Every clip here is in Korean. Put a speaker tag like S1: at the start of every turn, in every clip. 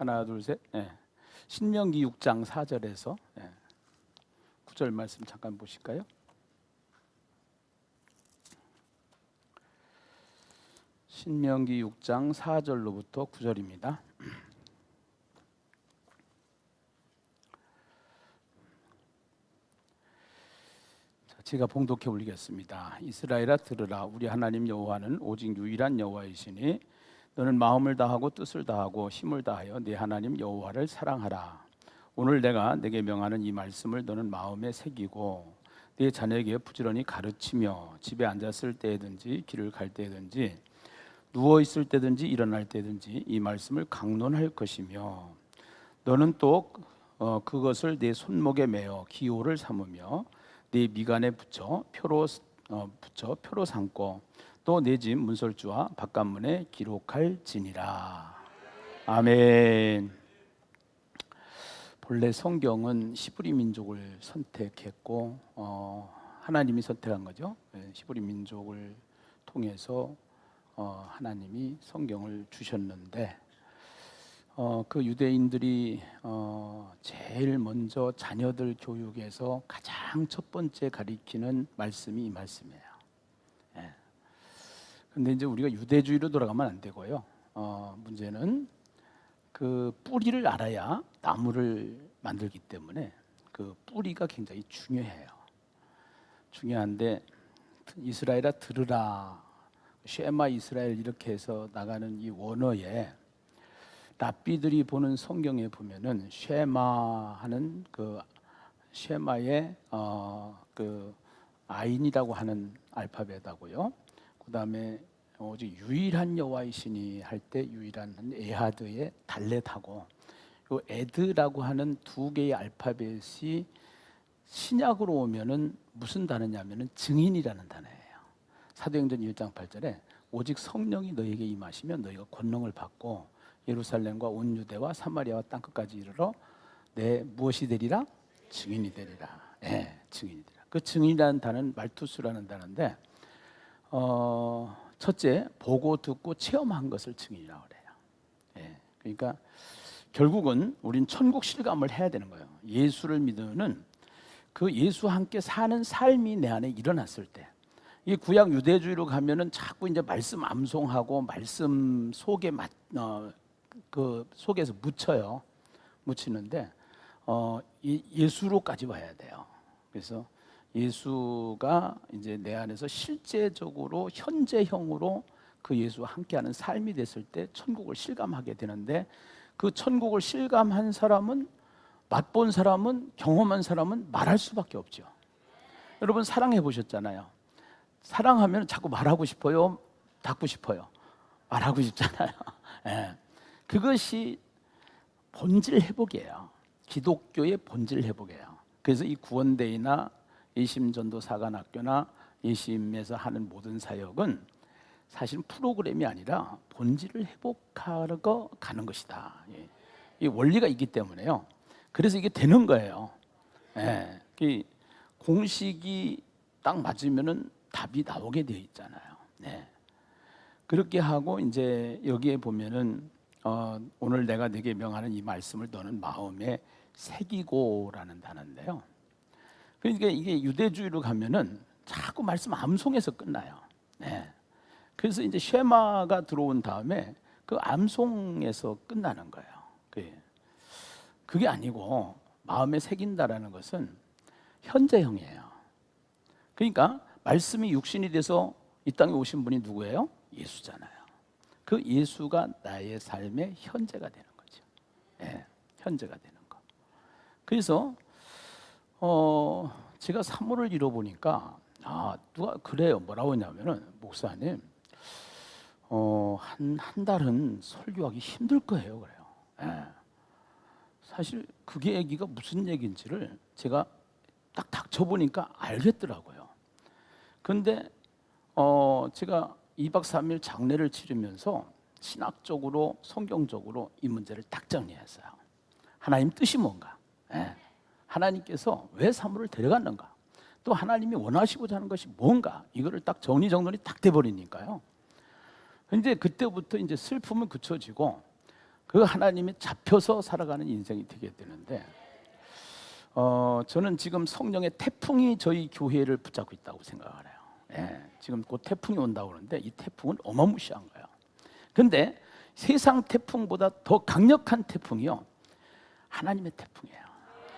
S1: 하나, 둘, 셋. 신명기 6장 4절에서 9절 말씀 잠깐 보실까요? 신명기 6장 4절로부터 9절입니다. 제가 봉독해 올리겠습니다. 이스라엘아 들으라. 우리 하나님 여호와는 오직 유일한 여호와이시니 너는 마음을 다하고 뜻을 다하고 힘을 다하여 네 하나님 여호와를 사랑하라. 오늘 내가 내게 명하는 이 말씀을 너는 마음에 새기고 네 자녀에게 부지런히 가르치며 집에 앉았을 때든지 길을 갈 때든지 누워 있을 때든지 일어날 때든지 이 말씀을 강론할 것이며 너는 또 그것을 네 손목에 매어 기호를 삼으며 네 미간에 붙여 표로 삼고 또 내 집 문설주와 바깥문에 기록할지니라. 아멘. 본래 성경은 히브리 민족을 선택했고 하나님이 선택한 거죠. 히브리 민족을 통해서 하나님이 성경을 주셨는데 그 유대인들이 제일 먼저 자녀들 교육에서 가장 첫 번째 가리키는 말씀이 이 말씀이에요. 근데 이제 우리가 유대주의로 돌아가면 안 되고요. 문제는 그 뿌리를 알아야 나무를 만들기 때문에 그 뿌리가 굉장히 중요해요. 중요한데 이스라엘아 들으라, 쉐마 이스라엘 이렇게 해서 나가는 이 원어에 랍비들이 보는 성경에 보면은 쉐마 하는 그 쉐마의 그 아인이라고 하는 알파벳하고요. 그다음에 오직 유일한 여호와이시니 할 때 유일한 에하드의 달렛하고 요 에드라고 하는 두 개의 알파벳이 신약으로 오면은 무슨 단어냐면은 증인이라는 단어예요. 사도행전 1장 8절에 오직 성령이 너희에게 임하시면 너희가 권능을 받고 예루살렘과 온 유대와 사마리아와 땅끝까지 이르러 내 무엇이 되리라? 증인이 되리라. 증인이 되리라. 그 증인이라는 단어는 말투스라는 단어인데 첫째 보고 듣고 체험한 것을 증인이라고 그래요. 그러니까 결국은 우린 천국 실감을 해야 되는 거예요. 예수를 믿으면은 그 예수와 함께 사는 삶이 내 안에 일어났을 때, 이 구약 유대주의로 가면은 자꾸 이제 말씀 암송하고 말씀 속에 그 속에서 묻히는데 예수로까지 와야 돼요. 그래서 예수가 이제 내 안에서 실제적으로 현재형으로 그 예수와 함께하는 삶이 됐을 때 천국을 실감하게 되는데, 그 천국을 실감한 사람은, 맛본 사람은, 경험한 사람은 말할 수밖에 없죠. 여러분 사랑해 보셨잖아요. 사랑하면 자꾸 말하고 싶어요, 닫고 싶어요? 말하고 싶잖아요. 그것이 본질 회복이에요. 기독교의 본질 회복이에요. 그래서 이 구원데이나 예심전도 사관학교나 예심에서 하는 모든 사역은 사실 프로그램이 아니라 본질을 회복하러 가는 것이다. 이 원리가 있기 때문에요. 그래서 이게 되는 거예요. 공식이 딱 맞으면은 답이 나오게 되어 있잖아요. 그렇게 하고 이제 여기에 보면은 오늘 내가 네게 명하는 이 말씀을 너는 마음에 새기고라는 단어인데요. 그러니까 이게 유대주의로 가면은 자꾸 말씀 암송에서 끝나요. 그래서 이제 쉐마가 들어온 다음에 그 암송에서 끝나는 거예요. 그게 아니고 마음에 새긴다라는 것은 현재형이에요. 그러니까 말씀이 육신이 돼서 이 땅에 오신 분이 누구예요? 예수잖아요. 그 예수가 나의 삶의 현재가 되는 거죠. 현재가 되는 거. 그래서 제가 사모를 이뤄보니까 누가 그래요. 뭐라고 하냐면은 목사님 한 달은 설교하기 힘들 거예요. 그래요. 사실 그게 얘기가 무슨 얘기인지를 제가 딱 닥쳐보니까 알겠더라고요. 근데 제가 2박 3일 장례를 치르면서 신학적으로 성경적으로 이 문제를 딱 정리했어요. 하나님 뜻이 뭔가? 하나님께서 왜 사물을 데려갔는가? 또 하나님이 원하시고자 하는 것이 뭔가? 이거를 딱 정리정돈이 딱 돼버리니까요. 근데 그때부터 이제 슬픔은 그쳐지고 그 하나님에 잡혀서 살아가는 인생이 되게 되는데, 저는 지금 성령의 태풍이 저희 교회를 붙잡고 있다고 생각을 해요. 예, 지금 곧 태풍이 온다고 그러는데 이 태풍은 어마무시한 거예요. 근데 세상 태풍보다 더 강력한 태풍이요, 하나님의 태풍이에요.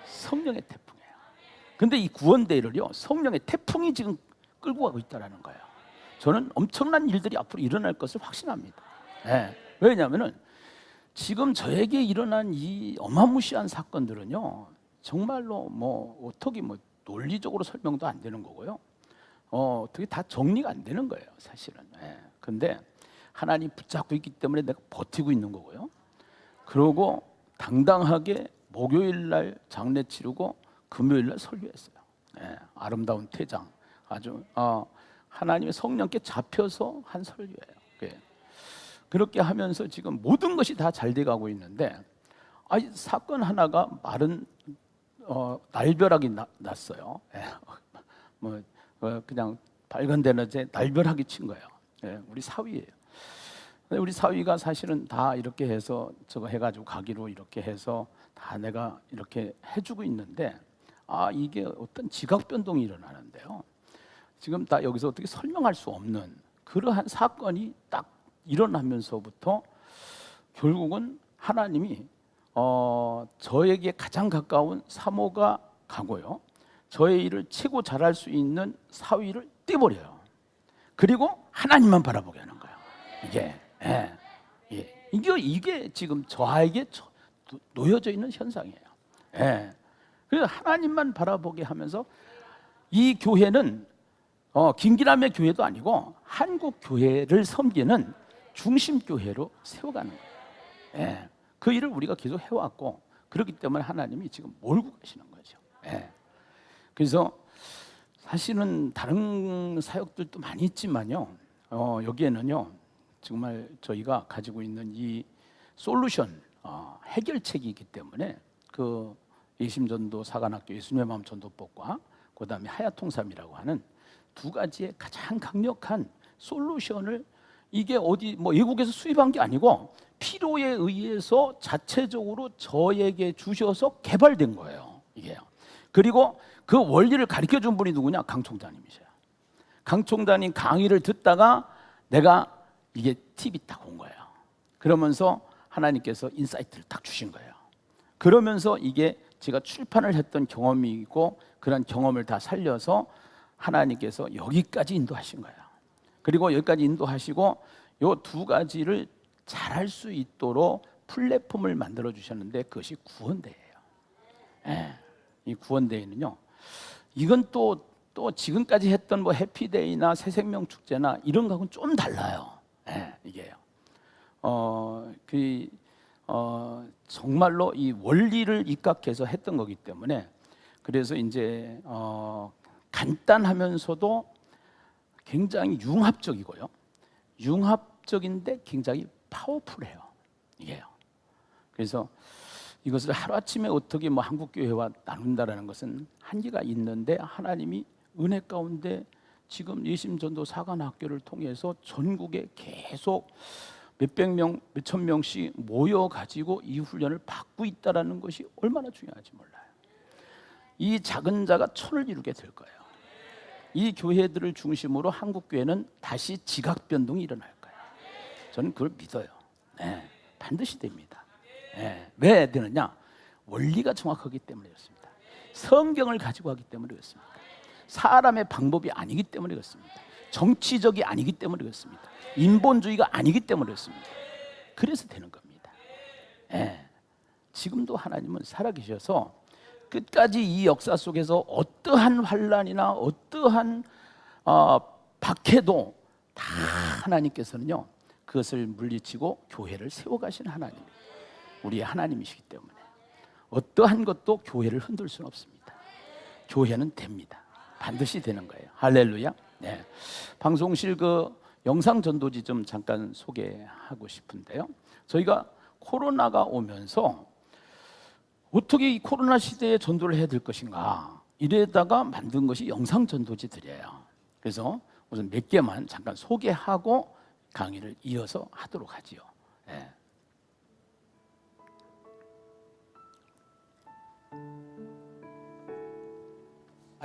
S1: 성령의 태풍이에요. 근데 이 구원대회를요, 성령의 태풍이 지금 끌고 가고 있다는 거예요. 저는 엄청난 일들이 앞으로 일어날 것을 확신합니다. 예, 왜냐하면 지금 저에게 일어난 이 어마무시한 사건들은요, 정말로 뭐 어떻게 뭐 논리적으로 설명도 안 되는 거고요, 어떻게 다 정리가 안 되는 거예요, 사실은. 예. 근데 하나님 붙잡고 있기 때문에 내가 버티고 있는 거고요. 그러고 당당하게 목요일 날 장례 치르고 금요일 날 설교했어요. 예. 아름다운 퇴장, 아주 하나님의 성령께 잡혀서 한 설교예요. 예. 그렇게 하면서 지금 모든 것이 다 잘 돼가고 있는데, 사건 하나가 마른 날벼락이 났어요. 예. 그냥 발견된 어제 날벼락이 친 거예요. 예. 우리 사위예요. 우리 사위가 사실은 다 이렇게 해서 저거 해가지고 가기로 이렇게 해서 다 내가 이렇게 해주고 있는데, 이게 어떤 지각 변동이 일어나는데요. 지금 다 여기서 어떻게 설명할 수 없는 그러한 사건이 딱 일어나면서부터 결국은 하나님이 저에게 가장 가까운 사모가 가고요, 저의 일을 최고 잘할 수 있는 사위를 떼버려요. 그리고 하나님만 바라보게 하는 거예요. 이게 지금 저에게 놓여져 있는 현상이에요. 예. 그래서 하나님만 바라보게 하면서 이 교회는 김기남의 교회도 아니고 한국 교회를 섬기는 중심 교회로 세워가는 거예요. 예. 그 일을 우리가 계속 해왔고, 그렇기 때문에 하나님이 지금 몰고 가시는 거죠. 예. 그래서 사실은 다른 사역들도 많이 있지만요, 여기에는요 정말 저희가 가지고 있는 이 솔루션, 해결책이 있기 때문에 그 예심전도 사관학교 예수님의 마음 전도법과 그 다음에 하야통삼이라고 하는 두 가지의 가장 강력한 솔루션을, 이게 어디 뭐 외국에서 수입한 게 아니고 필요에 의해서 자체적으로 저에게 주셔서 개발된 거예요, 이게요. 그리고 그 원리를 가르쳐 준 분이 누구냐? 강 총장님이세요. 강 총장님 강의를 듣다가 내가 이게 팁이 딱 온 거예요. 그러면서 하나님께서 인사이트를 딱 주신 거예요. 그러면서 이게 제가 출판을 했던 경험이고, 그런 경험을 다 살려서 하나님께서 여기까지 인도하신 거예요. 그리고 여기까지 인도하시고 요 두 가지를 잘할 수 있도록 플랫폼을 만들어 주셨는데, 그것이 구원대예요. 예. 이 구원대회는요, 이건 또 지금까지 했던 뭐 해피데이나 새생명 축제나 이런 거하고는 좀 달라요. 예, 이게요. 정말로 이 원리를 입각해서 했던 거기 때문에, 그래서 이제 간단하면서도 굉장히 융합적이고요, 융합적인데 굉장히 파워풀해요, 이게요. 그래서 이것을 하루아침에 어떻게 뭐 한국교회와 나눈다라는 것은 한계가 있는데, 하나님이 은혜 가운데 지금 예심전도 사관학교를 통해서 전국에 계속 몇백 명, 몇천 명씩 모여가지고 이 훈련을 받고 있다는 것이 얼마나 중요한지 몰라요. 이 작은 자가 천을 이루게 될 거예요. 이 교회들을 중심으로 한국교회는 다시 지각 변동이 일어날 거예요. 저는 그걸 믿어요. 네, 반드시 됩니다. 네, 왜 되느냐? 원리가 정확하기 때문에 그렇습니다. 성경을 가지고 하기 때문에 그렇습니다. 사람의 방법이 아니기 때문에 그렇습니다. 정치적이 아니기 때문에 그렇습니다. 인본주의가 아니기 때문에 그렇습니다. 그래서 되는 겁니다. 네, 지금도 하나님은 살아계셔서 끝까지 이 역사 속에서 어떠한 환란이나 어떠한 박해도 다 하나님께서는요 그것을 물리치고 교회를 세워가신 하나님, 우리의 하나님이시기 때문에 어떠한 것도 교회를 흔들 수는 없습니다. 교회는 됩니다. 반드시 되는 거예요. 할렐루야. 네. 방송실 그 영상 전도지 좀 잠깐 소개하고 싶은데요. 저희가 코로나가 오면서 어떻게 이 코로나 시대에 전도를 해야 될 것인가, 이래다가 만든 것이 영상 전도지들이에요. 그래서 우선 몇 개만 잠깐 소개하고 강의를 이어서 하도록 하지요. 네.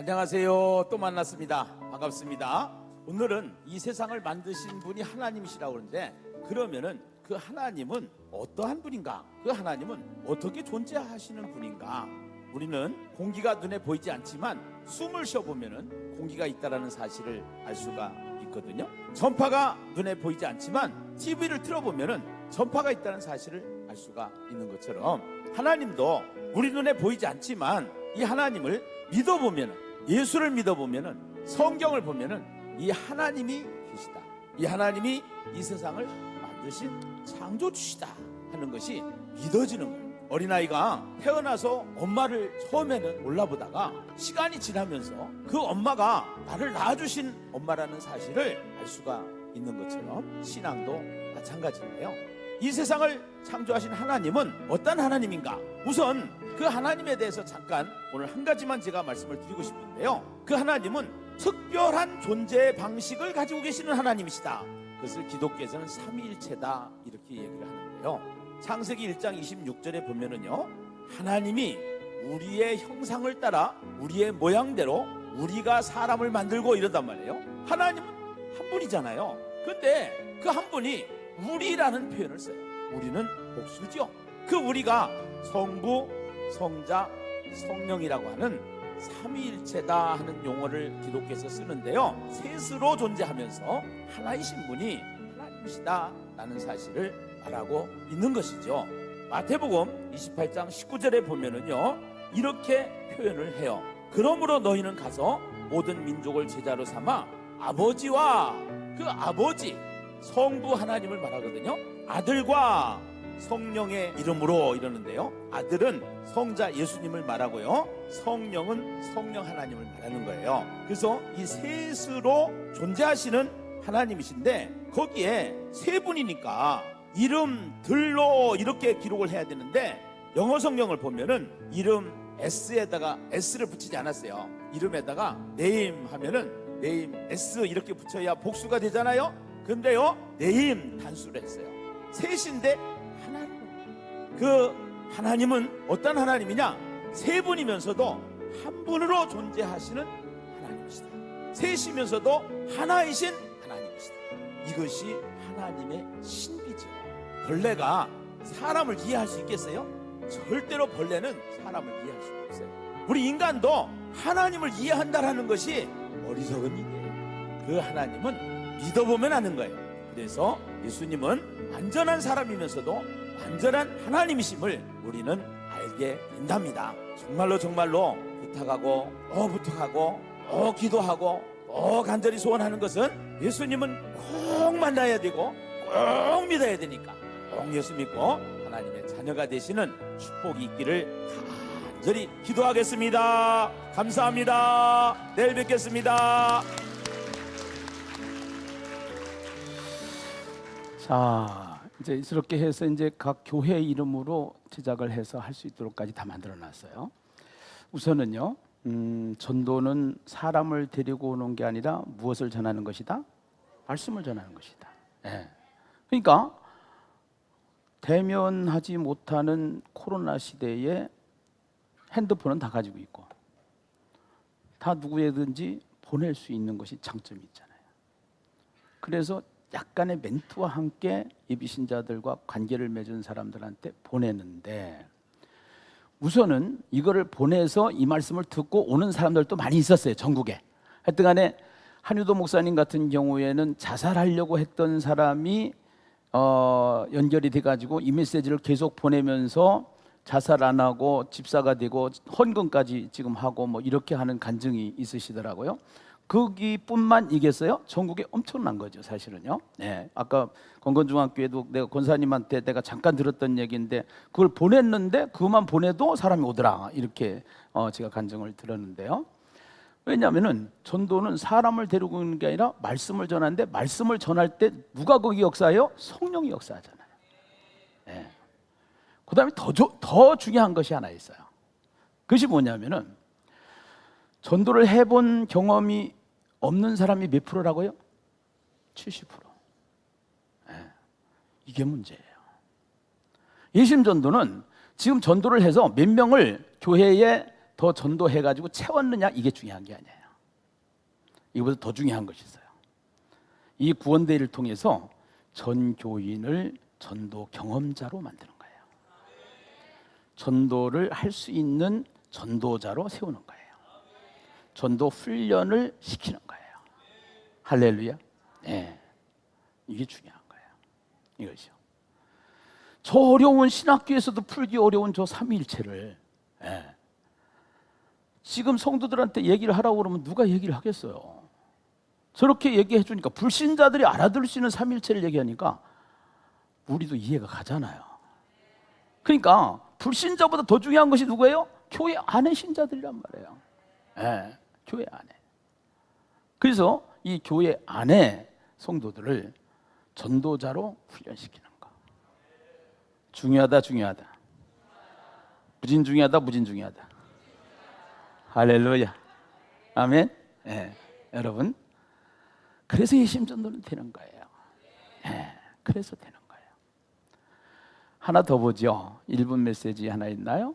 S2: 안녕하세요. 또 만났습니다. 반갑습니다. 오늘은 이 세상을 만드신 분이 하나님이시라고 그러는데, 그러면은 그 하나님은 어떠한 분인가? 그 하나님은 어떻게 존재하시는 분인가? 우리는 공기가 눈에 보이지 않지만 숨을 쉬어보면은 공기가 있다라는 사실을 알 수가 있거든요. 전파가 눈에 보이지 않지만 TV를 틀어보면은 전파가 있다는 사실을 알 수가 있는 것처럼, 하나님도 우리 눈에 보이지 않지만 이 하나님을 믿어보면은, 예수를 믿어보면은, 성경을 보면은 이 하나님이 계시다, 이 하나님이 이 세상을 만드신 창조주시다 하는 것이 믿어지는 거예요. 어린아이가 태어나서 엄마를 처음에는 몰라보다가 시간이 지나면서 그 엄마가 나를 낳아주신 엄마라는 사실을 알 수가 있는 것처럼 신앙도 마찬가지인데요. 이 세상을 창조하신 하나님은 어떤 하나님인가? 우선 그 하나님에 대해서 잠깐 오늘 한 가지만 제가 말씀을 드리고 싶은데요. 그 하나님은 특별한 존재 방식을 가지고 계시는 하나님이시다. 그것을 기독교에서는 삼위일체다 이렇게 얘기를 하는데요. 창세기 1장 26절에 보면은요, 하나님이 우리의 형상을 따라 우리의 모양대로 우리가 사람을 만들고 이런단 말이에요. 하나님은 한 분이잖아요. 근데 그 한 분이 우리라는 표현을 써요. 우리는 복수죠. 그 우리가 성부, 성자, 성령이라고 하는 삼위일체다 하는 용어를 기독교에서 쓰는데요, 셋으로 존재하면서 하나이신 분이 하나님이시다 라는 사실을 말하고 있는 것이죠. 마태복음 28장 19절에 보면은요, 이렇게 표현을 해요. 그러므로 너희는 가서 모든 민족을 제자로 삼아 아버지와, 그 아버지 성부 하나님을 말하거든요, 아들과 성령의 이름으로 이러는데요, 아들은 성자 예수님을 말하고요, 성령은 성령 하나님을 말하는 거예요. 그래서 이 셋으로 존재하시는 하나님이신데, 거기에 세 분이니까 이름들로 이렇게 기록을 해야 되는데, 영어 성경을 보면은 이름 S에다가 S를 붙이지 않았어요. 이름에다가 name 하면은 name S 이렇게 붙여야 복수가 되잖아요. 근데요, name 단수를 했어요. 셋인데 하나님. 그 하나님은 어떤 하나님이냐? 세 분이면서도 한 분으로 존재하시는 하나님이시다. 셋이면서도 하나이신 하나님이시다. 이것이 하나님의 신비죠. 벌레가 사람을 이해할 수 있겠어요? 절대로 벌레는 사람을 이해할 수 없어요. 우리 인간도 하나님을 이해한다라는 것이 어리석은 일이에요. 그 하나님은 믿어보면 아는 거예요. 그래서 예수님은 완전한 사람이면서도 완전한 하나님이심을 우리는 알게 된답니다. 정말로 정말로 부탁하고 기도하고 간절히 소원하는 것은 예수님은 꼭 만나야 되고 꼭 믿어야 되니까 꼭 예수 믿고 하나님의 자녀가 되시는 축복이 있기를 간절히 기도하겠습니다. 감사합니다. 내일 뵙겠습니다.
S1: 자, 이제 이렇게 해서 이제 각 교회 이름으로 제작을 해서 할 수 있도록까지 다 만들어 놨어요. 우선은요, 전도는 사람을 데리고 오는 게 아니라 무엇을 전하는 것이다? 말씀을 전하는 것이다. 예. 그러니까 대면하지 못하는 코로나 시대에 핸드폰은 다 가지고 있고 다 누구에든지 보낼 수 있는 것이 장점이 있잖아요. 그래서 약간의 멘트와 함께 예비신자들과 관계를 맺은 사람들한테 보내는데, 우선은 이거를 보내서 이 말씀을 듣고 오는 사람들도 많이 있었어요, 전국에. 하여튼 간에 한유도 목사님 같은 경우에는 자살하려고 했던 사람이 연결이 돼가지고 이 메시지를 계속 보내면서 자살 안 하고 집사가 되고 헌금까지 지금 하고 뭐 이렇게 하는 간증이 있으시더라고요. 거기뿐만이겠어요? 전국에 엄청난 거죠, 사실은요. 네, 아까 건건중학교에도 내가 권사님한테 내가 잠깐 들었던 얘기인데, 그걸 보냈는데 그것만 보내도 사람이 오더라, 이렇게 제가 간증을 들었는데요. 왜냐하면은 전도는 사람을 데리고 오는 게 아니라 말씀을 전하는데, 말씀을 전할 때 누가 거기 역사해요? 성령이 역사하잖아요. 네. 그 다음에 더 중요한 것이 하나 있어요. 그것이 뭐냐면은, 전도를 해본 경험이 없는 사람이 몇 프로라고요? 70%. 네. 이게 문제예요. 예심 전도는 지금 전도를 해서 몇 명을 교회에 더 전도해가지고 채웠느냐, 이게 중요한 게 아니에요. 이거보다 더 중요한 것이 있어요. 이 구원대회를 통해서 전 교인을 전도 경험자로 만드는 거예요. 전도를 할 수 있는 전도자로 세우는 거예요. 전도 훈련을 시키는 거예요. 할렐루야. 네. 이게 중요한 거예요. 이것이요. 저 어려운 신학교에서도 풀기 어려운 저 삼위일체를 지금 성도들한테 얘기를 하라고 그러면 누가 얘기를 하겠어요? 저렇게 얘기해 주니까, 불신자들이 알아들을 수 있는 삼위일체를 얘기하니까 우리도 이해가 가잖아요. 그러니까 불신자보다 더 중요한 것이 누구예요? 교회 안에 신자들이란 말이에요. 교회 안에. 그래서 이 교회 안에 성도들을 전도자로 훈련시키는 거. 중요하다, 중요하다. 무진 중요하다, 무진 중요하다. 할렐루야. 아멘. 여러분, 그래서 예심전도는 되는 거예요. 그래서 되는 거예요. 하나 더 보죠. 1분 메시지 하나 있나요?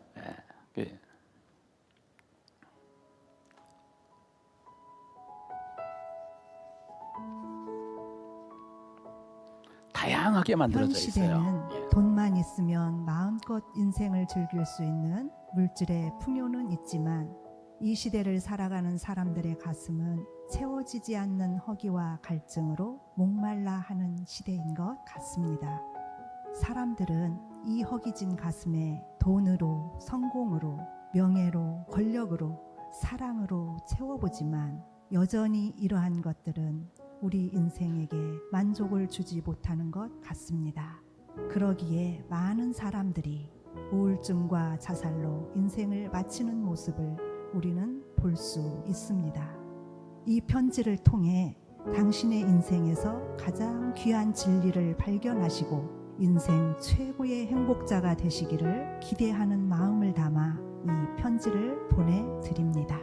S1: 다양하게
S3: 현
S1: 만들어져 있어요.
S3: 시대는 돈만 있으면 마음껏 인생을 즐길 수 있는 물질의 풍요는 있지만, 이 시대를 살아가는 사람들의 가슴은 채워지지 않는 허기와 갈증으로 목말라 하는 시대인 것 같습니다. 사람들은 이 허기진 가슴에 돈으로, 성공으로, 명예로, 권력으로, 사랑으로 채워보지만 여전히 이러한 것들은 우리 인생에게 만족을 주지 못하는 것 같습니다. 그러기에 많은 사람들이 우울증과 자살로 인생을 마치는 모습을 우리는 볼 수 있습니다. 이 편지를 통해 당신의 인생에서 가장 귀한 진리를 발견하시고 인생 최고의 행복자가 되시기를 기대하는 마음을 담아 이 편지를 보내드립니다.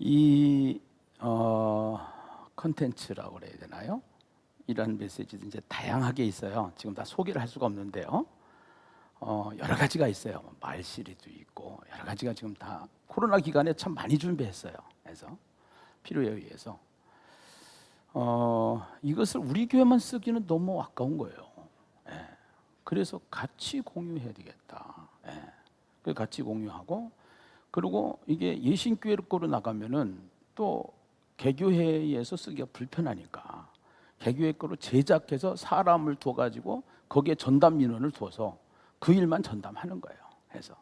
S1: 이 컨텐츠라고 그래야 되나요? 이런 메시지도 이제 다양하게 있어요. 지금 다 소개를 할 수가 없는데요. 여러 가지가 있어요. 말시리도 있고 여러 가지가 지금 다 코로나 기간에 참 많이 준비했어요. 그래서 필요에 의해서 이것을 우리 교회만 쓰기는 너무 아까운 거예요. 그래서 같이 공유해야 되겠다. 그래서 같이 공유하고, 그리고 이게 예신교회 거로 나가면은 또 개교회에서 쓰기가 불편하니까 개교회 거로 제작해서 사람을 둬가지고 거기에 전담 민원을 둬서 그 일만 전담하는 거예요. 해서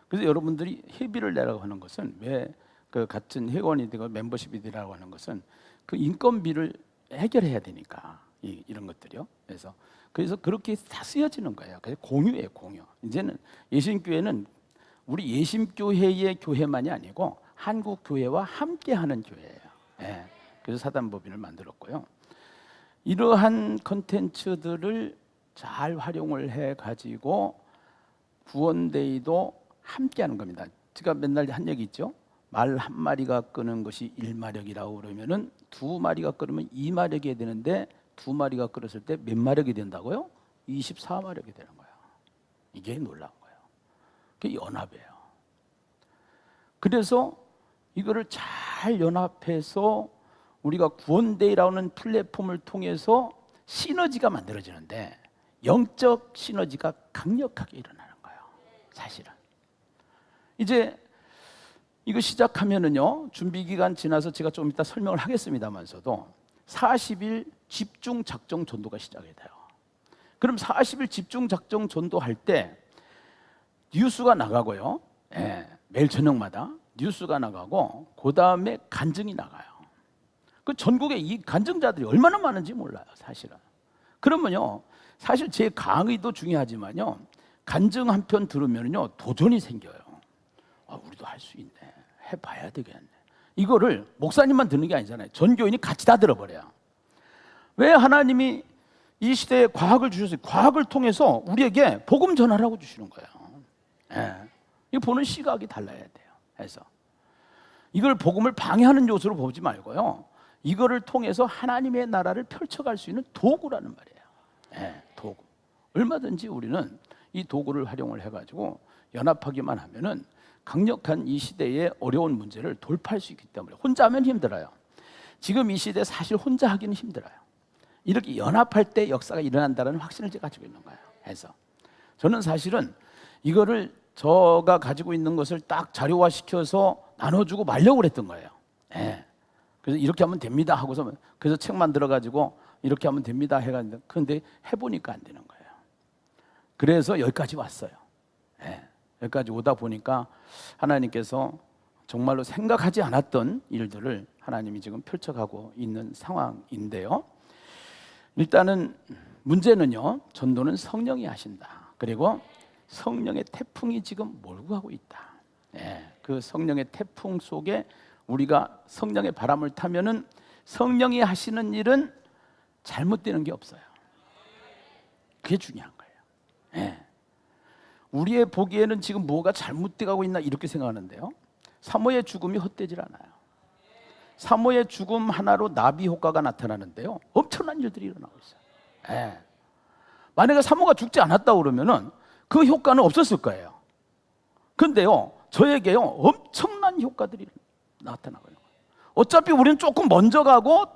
S1: 그래서 여러분들이 회비를 내라고 하는 것은, 왜 그 같은 회원이 되고 멤버십이 되라고 하는 것은 그 인건비를 해결해야 되니까 이런 것들이요. 그래서 그렇게 다 쓰여지는 거예요. 그래서 공유예요, 공유. 이제는 예신교회는 우리 예심교회의 교회만이 아니고 한국 교회와 함께하는 교회예요. 그래서 사단법인을 만들었고요. 이러한 컨텐츠들을 잘 활용을 해가지고 구원데이도 함께하는 겁니다. 제가 맨날 한 얘기 있죠. 말 한 마리가 끄는 것이 1마력이라고 그러면은 2마리가 끓으면 2마력이 되는데 2마리가 끓었을 때 몇 마력이 된다고요? 24마력이 되는 거예요. 이게 놀라운 거예요. 그게 연합이에요. 그래서 이거를 잘 연합해서 우리가 구원데이라는 플랫폼을 통해서 시너지가 만들어지는데, 영적 시너지가 강력하게 일어나는 거예요. 사실은 이제 이거 시작하면은요, 준비 기간 지나서 제가 좀 이따 설명을 하겠습니다만서도 40일 집중 작정 전도가 시작이 돼요. 그럼 40일 집중 작정 전도할 때 뉴스가 나가고요. 매일 저녁마다 뉴스가 나가고, 그 다음에 간증이 나가요. 그 전국에 이 간증자들이 얼마나 많은지 몰라요, 사실은. 그러면요, 사실 제 강의도 중요하지만요, 간증 한 편 들으면요 도전이 생겨요. 우리도 할 수 있네, 해봐야 되겠네. 이거를 목사님만 듣는 게 아니잖아요. 전교인이 같이 다 들어버려요. 왜 하나님이 이 시대에 과학을 주셨어요? 과학을 통해서 우리에게 복음 전하라고 주시는 거예요. 이 보는 시각이 달라야 돼요. 그래서 이걸 복음을 방해하는 요소로 보지 말고요, 이거를 통해서 하나님의 나라를 펼쳐갈 수 있는 도구라는 말이에요. 도구. 얼마든지 우리는 이 도구를 활용을 해가지고 연합하기만 하면은 강력한 이 시대의 어려운 문제를 돌파할 수 있기 때문에 혼자 하면 힘들어요. 지금 이 시대 사실 혼자 하기는 힘들어요. 이렇게 연합할 때 역사가 일어난다는 확신을 제가 가지고 있는 거예요. 해서 저는 사실은 이거를 저가 가지고 있는 것을 딱 자료화시켜서 나눠주고 말려고 그랬던 거예요. 예. 그래서 이렇게 하면 됩니다 하고서 그래서 책 만들어가지고 이렇게 하면 됩니다 해가지고 그런데 해보니까 안 되는 거예요. 그래서 여기까지 왔어요. 예. 여기까지 오다 보니까 하나님께서 정말로 생각하지 않았던 일들을 하나님이 지금 펼쳐가고 있는 상황인데요. 일단은 문제는요, 전도는 성령이 하신다. 그리고 성령의 태풍이 지금 몰고 가고 있다. 예, 그 성령의 태풍 속에 우리가 성령의 바람을 타면은 성령이 하시는 일은 잘못되는 게 없어요. 그게 중요한 거예요. 예. 우리의 보기에는 지금 뭐가 잘못돼 가고 있나 이렇게 생각하는데요. 사모의 죽음이 헛되질 않아요. 사모의 죽음 하나로 나비 효과가 나타나는데요. 엄청난 일들이 일어나고 있어요. 예. 만약에 사모가 죽지 않았다 그러면은 그 효과는 없었을 거예요. 그런데요, 저에게요 엄청난 효과들이 나타나고요. 어차피 우리는 조금 먼저 가고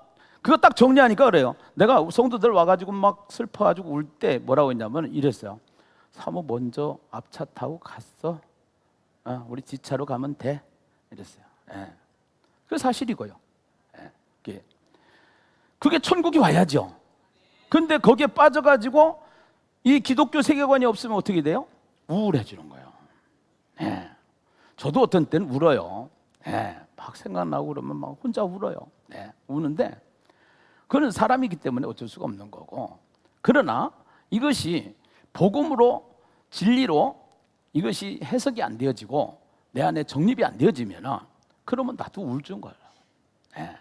S1: 그거 딱 정리하니까 그래요. 내가 성도들 와가지고 막 슬퍼가지고 울 때 뭐라고 했냐면 이랬어요. 사모 먼저 앞차 타고 갔어. 우리 뒷차로 가면 돼. 이랬어요. 예. 그게 사실이고요. 예. 그게 천국이 와야죠. 근데 거기에 빠져가지고 이 기독교 세계관이 없으면 어떻게 돼요? 우울해지는 거예요. 예. 저도 어떤 때는 울어요. 예. 막 생각나고 그러면 막 혼자 울어요. 예. 우는데 그는 사람이기 때문에 어쩔 수가 없는 거고, 그러나 이것이 복음으로 진리로 이것이 해석이 안 되어지고 내 안에 정립이 안 되어지면 그러면 나도 우울증 걸려요. 예.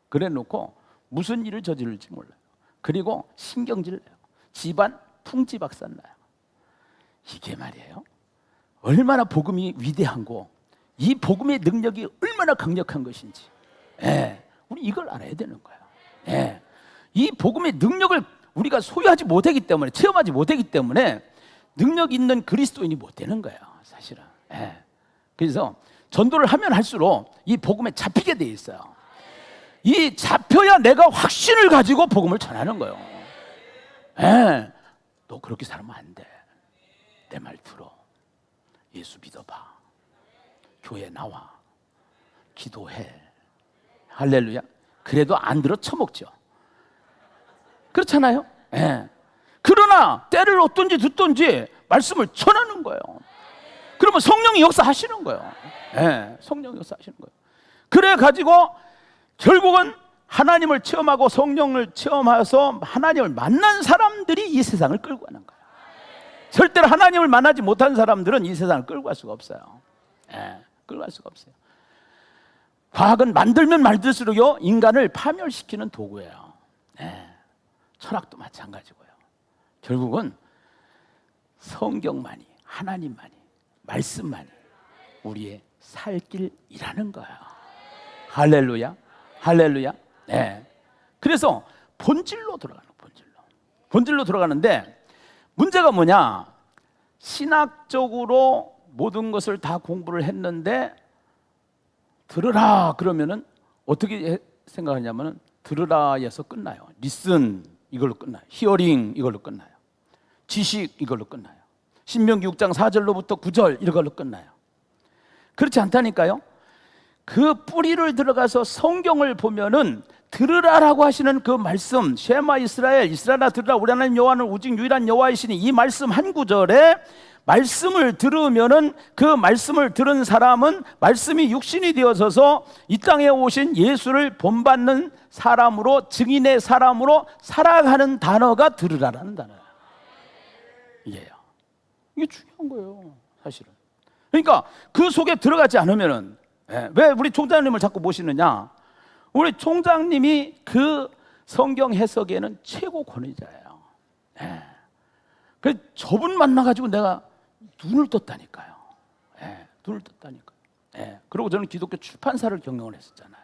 S1: 그래 놓고 무슨 일을 저지를지 몰라요. 그리고 신경질 내요. 집안 풍지박산 나요. 이게 말이에요, 얼마나 복음이 위대한고 이 복음의 능력이 얼마나 강력한 것인지, 예. 우리 이걸 알아야 되는 거예요. 예. 이 복음의 능력을 우리가 소유하지 못하기 때문에, 체험하지 못하기 때문에 능력 있는 그리스도인이 못 되는 거예요, 사실은. 예. 그래서 전도를 하면 할수록 이 복음에 잡히게 돼 있어요. 이 잡혀야 내가 확신을 가지고 복음을 전하는 거예요. 예. 너 그렇게 살면 안 돼. 내 말 들어. 예수 믿어봐. 교회 나와. 기도해. 할렐루야. 그래도 안 들어 처먹죠. 그렇잖아요. 예. 그러나 때를 얻든지 듣든지 말씀을 전하는 거예요. 그러면 성령이 역사하시는 거예요. 예. 성령이 역사하시는 거예요. 그래 가지고 결국은 하나님을 체험하고 성령을 체험해서 하나님을 만난 사람들이 이 세상을 끌고 가는 거예요. 절대로 하나님을 만나지 못한 사람들은 이 세상을 끌고 갈 수가 없어요. 예. 끌고 갈 수가 없어요. 과학은 만들면 만들수록요 인간을 파멸시키는 도구예요. 네. 철학도 마찬가지고요. 결국은 성경만이, 하나님만이, 말씀만이 우리의 살 길이라는 거예요. 할렐루야, 할렐루야. 네. 그래서 본질로 들어가는, 본질로 들어가는데 문제가 뭐냐? 신학적으로 모든 것을 다 공부를 했는데 들으라 그러면은 어떻게 생각하냐면은 들으라에서 끝나요. 리슨 이걸로 끝나요. 히어링 이걸로 끝나요. 지식 이걸로 끝나요. 신명기 6장 4절로부터 9절 이걸로 끝나요. 그렇지 않다니까요. 그 뿌리를 들어가서 성경을 보면은 들으라라고 하시는 그 말씀, 쉐마 이스라엘, 이스라엘아 들으라 우리 하나님 여호와는 오직 유일한 여호와이시니, 이 말씀 한 구절에 말씀을 들으면은 그 말씀을 들은 사람은 말씀이 육신이 되어서서 이 땅에 오신 예수를 본받는 사람으로, 증인의 사람으로 살아가는 단어가 들으라라는 단어예요. 이게 중요한 거예요, 사실은. 그러니까 그 속에 들어가지 않으면은, 왜 우리 총장님을 자꾸 모시느냐? 우리 총장님이 그 성경 해석에는 최고 권위자예요. 그 저분 만나가지고 내가 눈을 떴다니까요. 눈을 떴다니까요. 그리고 저는 기독교 출판사를 경영을 했었잖아요.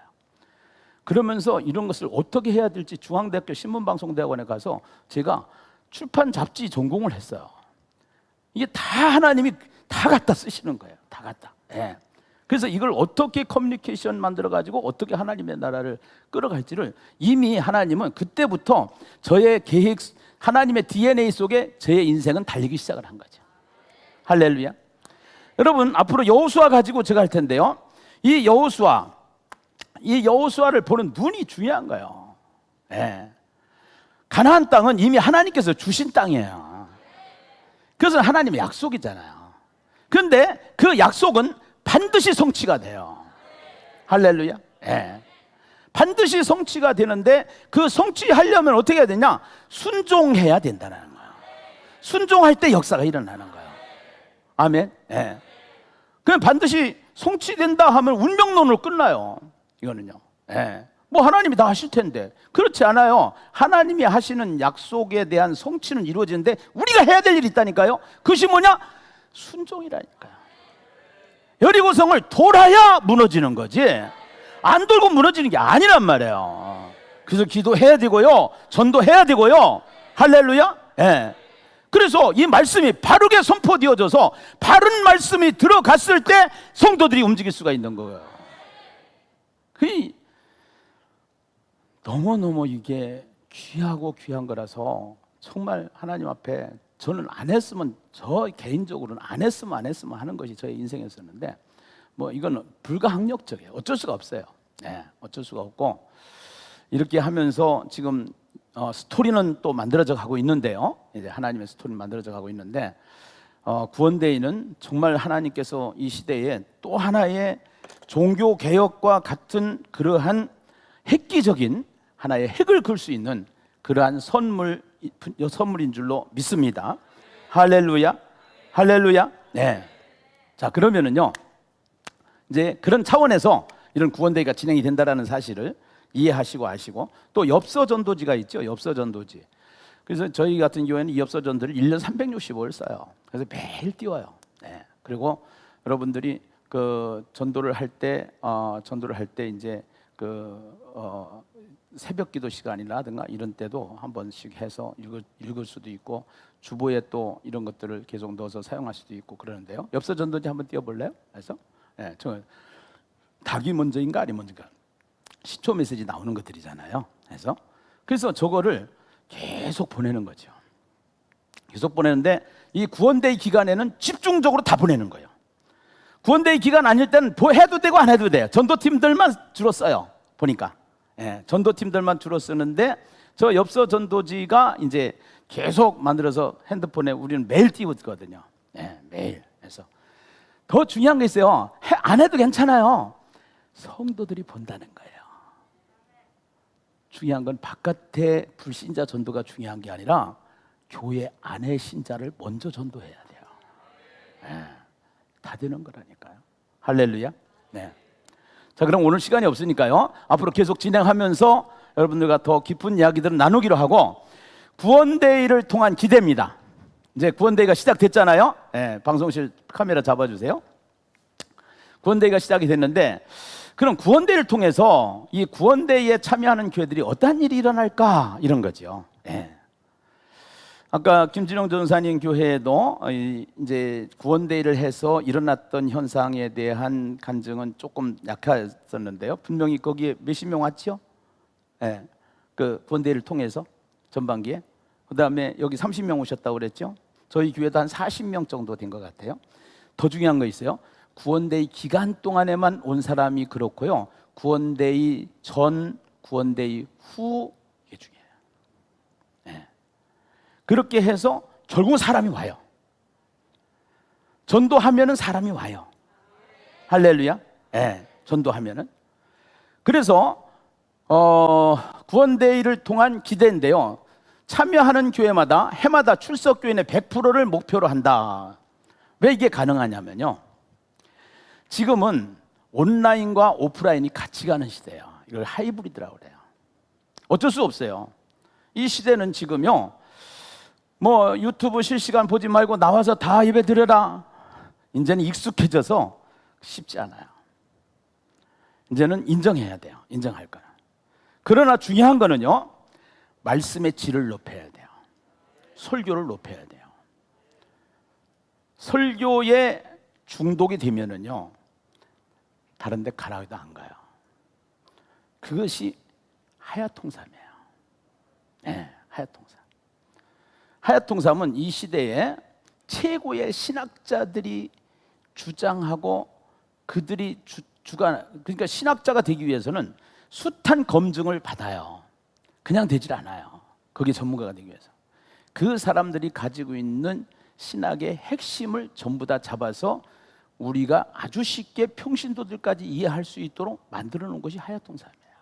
S1: 그러면서 이런 것을 어떻게 해야 될지 중앙대학교 신문방송대학원에 가서 제가 출판 잡지 전공을 했어요. 이게 다 하나님이 다 갖다 쓰시는 거예요. 다 갖다. 예. 그래서 이걸 어떻게 커뮤니케이션 만들어 가지고 어떻게 하나님의 나라를 끌어갈지를 이미 하나님은 그때부터 저의 계획, 하나님의 DNA 속에 저의 인생은 달리기 시작을 한 거죠. 할렐루야. 여러분, 앞으로 여호수아 가지고 제가 할 텐데요. 이 여호수아를 보는 눈이 중요한 거예요. 예. 가나안 땅은 이미 하나님께서 주신 땅이에요. 그것은 하나님의 약속이잖아요. 그런데 그 약속은 반드시 성취가 돼요. 할렐루야. 예. 반드시 성취가 되는데 그 성취하려면 어떻게 해야 되냐? 순종해야 된다는 거예요. 순종할 때 역사가 일어나는 거예요. 아멘. 예. 그럼 반드시 성취된다 하면 운명론으로 끝나요. 이거는요. 예. 뭐 하나님이 다 하실 텐데. 그렇지 않아요. 하나님이 하시는 약속에 대한 성취는 이루어지는데 우리가 해야 될 일이 있다니까요. 그것이 뭐냐? 순종이라니까요. 여리고성을 돌아야 무너지는 거지, 안 돌고 무너지는 게 아니란 말이에요. 그래서 기도해야 되고요, 전도해야 되고요. 할렐루야. 예. 그래서 이 말씀이 바르게 선포되어져서 바른 말씀이 들어갔을 때 성도들이 움직일 수가 있는 거예요. 너무너무 이게 귀하고 귀한 거라서 정말 하나님 앞에 저는 안 했으면, 저 개인적으로는 안 했으면 하는 것이 저의 인생이었었는데, 뭐 이건 불가항력적이에요. 어쩔 수가 없어요. 네, 어쩔 수가 없고, 이렇게 하면서 지금 스토리는 또 만들어져 가고 있는데요. 이제 하나님의 스토리는 만들어져 가고 있는데, 구원데이는 정말 하나님께서 이 시대에 또 하나의 종교 개혁과 같은 그러한 획기적인 하나의 획을 그을 수 있는 그러한 선물인 줄로 믿습니다. 할렐루야. 할렐루야. 네. 자, 그러면은요, 이제 그런 차원에서 이런 구원데이가 진행이 된다라는 사실을 이해하시고 아시고, 또 엽서 전도지가 있죠. 엽서 전도지. 그래서 저희 같은 경우에는 이 엽서 전도를 1년 365일 써요. 그래서 매일 띄워요. 네. 그리고 여러분들이 그 전도를 할 때 이제 새벽 기도 시간이라든가 이런 때도 한 번씩 해서 읽을 수도 있고, 주보에 또 이런 것들을 계속 넣어서 사용할 수도 있고 그러는데요. 엽서 전도지 한번 띄워볼래요? 그래서 닭이 먼저인가 아니 먼저인가 시초 메시지 나오는 것들이잖아요. 그래서 저거를 계속 보내는 거죠. 계속 보내는데 이 구원데이 기간에는 집중적으로 다 보내는 거예요. 구원데이 기간 아닐 때는 해도 되고 안 해도 돼요. 전도팀들만 주로 써요. 보니까. 예, 전도팀들만 주로 쓰는데 저 엽서 전도지가 이제 계속 만들어서 핸드폰에 우리는 매일 띄우거든요. 예, 매일. 그래서 더 중요한 게 있어요. 안 해도 괜찮아요. 성도들이 본다는 거예요. 중요한 건 바깥의 불신자 전도가 중요한 게 아니라 교회 안의 신자를 먼저 전도해야 돼요. 예, 다 되는 거라니까요. 할렐루야. 네. 자, 그럼 오늘 시간이 없으니까요, 앞으로 계속 진행하면서 여러분들과 더 깊은 이야기들을 나누기로 하고, 구원데이를 통한 기대입니다. 이제 구원데이가 시작됐잖아요. 네, 방송실 카메라 잡아주세요. 구원데이가 시작이 됐는데, 그럼 구원데이를 통해서 이 구원데이에 참여하는 교회들이 어떠한 일이 일어날까, 이런 거죠. 네. 아까 김진영 전사님 교회에도 이제 구원데이를 해서 일어났던 현상에 대한 간증은 조금 약했었는데요. 분명히 거기에 몇십 명 왔죠? 네. 그 구원데이를 통해서 전반기에. 그다음에 여기 30명 오셨다고 그랬죠? 저희 교회도 한 40명 정도 된 것 같아요. 더 중요한 거 있어요. 구원데이 기간 동안에만 온 사람이 그렇고요. 구원데이 전, 구원데이 후 이게 중요해요. 네. 그렇게 해서 결국은 사람이 와요. 전도하면은 사람이 와요. 할렐루야. 네, 전도하면은. 그래서 구원데이를 통한 기대인데요. 참여하는 교회마다 해마다 출석교인의 100%를 목표로 한다. 왜 이게 가능하냐면요, 지금은 온라인과 오프라인이 같이 가는 시대예요. 이걸 하이브리드라고 그래요. 어쩔 수 없어요. 이 시대는 지금요, 뭐 유튜브 실시간 보지 말고 나와서 다 예배 드려라. 이제는 익숙해져서 쉽지 않아요. 이제는 인정해야 돼요. 인정할 거야. 그러나 중요한 거는요, 말씀의 질을 높여야 돼요. 설교를 높여야 돼요. 설교에 중독이 되면은요, 다른 데 가라도 안 가요. 그것이 하야통삼이에요. 네, 하야통삼. 하야통삼은 이 시대에 최고의 신학자들이 주장하고 그들이 그러니까 신학자가 되기 위해서는 숱한 검증을 받아요. 그냥 되질 않아요. 거기에 전문가가 되기 위해서. 그 사람들이 가지고 있는 신학의 핵심을 전부 다 잡아서 우리가 아주 쉽게 평신도들까지 이해할 수 있도록 만들어 놓은 것이 하야통삼이에요.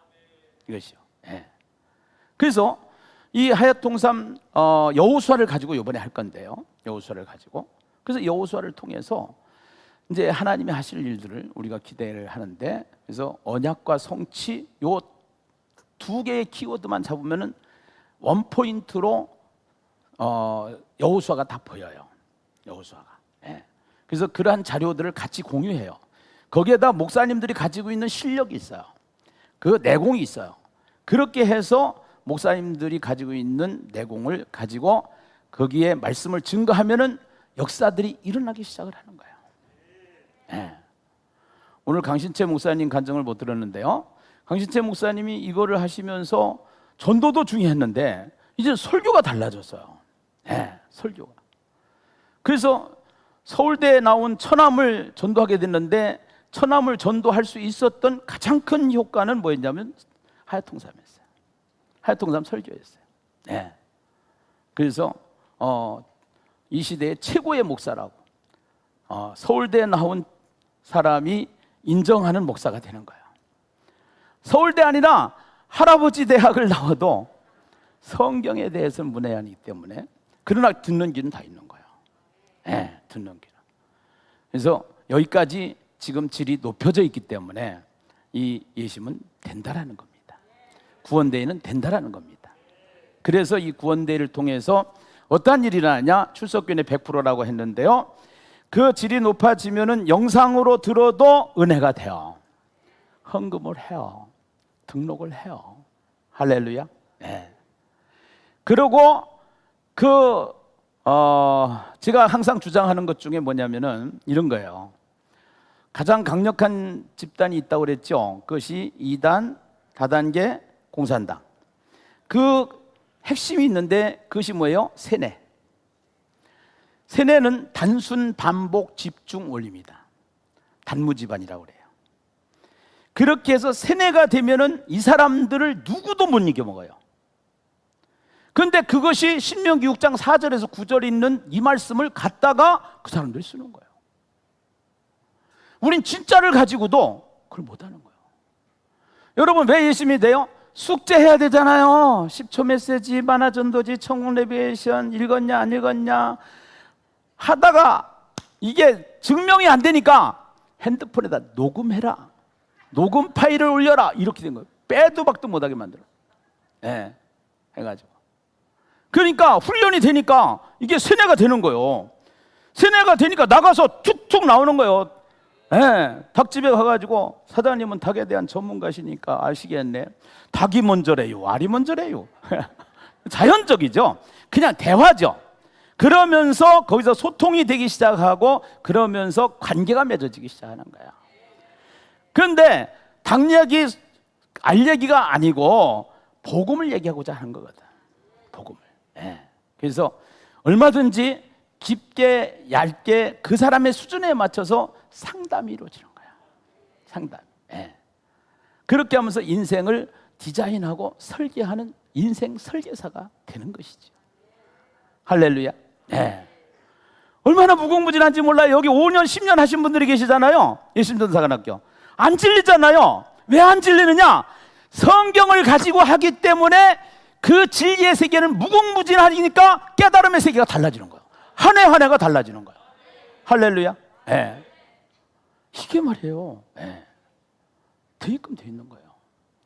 S1: 이것이요. 네. 그래서 이 하야통삼 여호수아를 가지고 이번에 할 건데요. 여호수아를 가지고. 그래서 여호수아를 통해서 이제 하나님이 하실 일들을 우리가 기대를 하는데, 그래서 언약과 성취 요 두 개의 키워드만 잡으면은 원포인트로 여호수아가 다 보여요. 여호수아가. 예. 그래서 그러한 자료들을 같이 공유해요. 거기에다 목사님들이 가지고 있는 실력이 있어요. 그 내공이 있어요. 그렇게 해서 목사님들이 가지고 있는 내공을 가지고 거기에 말씀을 증거하면은 역사들이 일어나기 시작을 하는 거예요. 예. 오늘 강신채 목사님 간증을 못 들었는데요. 강신채 목사님이 이거를 하시면서 전도도 중요했는데 이제 설교가 달라졌어요. 예, 설교가. 그래서 서울대에 나온 처남을 전도하게 됐는데, 처남을 전도할 수 있었던 가장 큰 효과는 뭐였냐면 하야통삼이었어요. 하야통삼 설교였어요. 예. 그래서 이 시대의 최고의 목사라고 서울대에 나온 사람이 인정하는 목사가 되는 거예요. 서울대 아니라 할아버지 대학을 나와도 성경에 대해서는 문외한이기 때문에, 그러나 듣는 길은 다 있는 거예요. 네, 듣는 길은. 그래서 여기까지 지금 질이 높여져 있기 때문에 이 예심은 된다라는 겁니다. 구원대회는 된다라는 겁니다. 그래서 이 구원대회를 통해서 어떠한 일이 일어나냐? 출석균의 100%라고 했는데요. 그 질이 높아지면은 영상으로 들어도 은혜가 돼요. 헌금을 해요. 등록을 해요. 할렐루야. 네. 그리고 제가 항상 주장하는 것 중에 뭐냐면은 이런 거예요. 가장 강력한 집단이 있다고 그랬죠. 그것이 2단, 다단계, 공산당. 그 핵심이 있는데 그것이 뭐예요? 세뇌. 세뇌는 단순 반복 집중 원리입니다. 단무지반이라고 그래요. 그렇게 해서 세뇌가 되면은 이 사람들을 누구도 못 이겨먹어요. 그런데 그것이 신명기 6장 4절에서 9절에 있는 이 말씀을 갖다가 그 사람들이 쓰는 거예요. 우린 진짜를 가지고도 그걸 못하는 거예요. 여러분, 왜 예수님이 돼요? 숙제해야 되잖아요. 10초 메시지, 만화전도지, 천국 내비게이션 읽었냐 안 읽었냐 하다가 이게 증명이 안 되니까 핸드폰에다 녹음해라, 녹음 파일을 올려라, 이렇게 된 거예요. 빼도 박도 못하게 만들어. 네, 해가지고. 그러니까 훈련이 되니까 이게 세뇌가 되는 거예요. 세뇌가 되니까 나가서 툭툭 나오는 거예요. 네, 닭집에 가가지고 사장님은 닭에 대한 전문가시니까 아시겠네. 닭이 먼저래요, 알이 먼저래요. 자연적이죠. 그냥 대화죠. 그러면서 거기서 소통이 되기 시작하고 그러면서 관계가 맺어지기 시작하는 거야. 그런데 닭 얘기, 알 얘기가 아니고 복음을 얘기하고자 하는 거거든. 복음을. 네. 그래서 얼마든지 깊게 얇게 그 사람의 수준에 맞춰서 상담이 이루어지는 거야. 상담. 네. 그렇게 하면서 인생을 디자인하고 설계하는 인생 설계사가 되는 것이죠. 할렐루야. 네. 얼마나 무궁무진한지 몰라요. 여기 5년 10년 하신 분들이 계시잖아요. 예수님전사관학교. 안 질리잖아요. 왜 안 질리느냐? 성경을 가지고 하기 때문에 그 진리의 세계는 무궁무진하니까 깨달음의 세계가 달라지는 거예요. 한 해 한 해가 달라지는 거예요. 할렐루야. 네. 이게 말이에요. 네. 되게끔 돼 있는 거예요.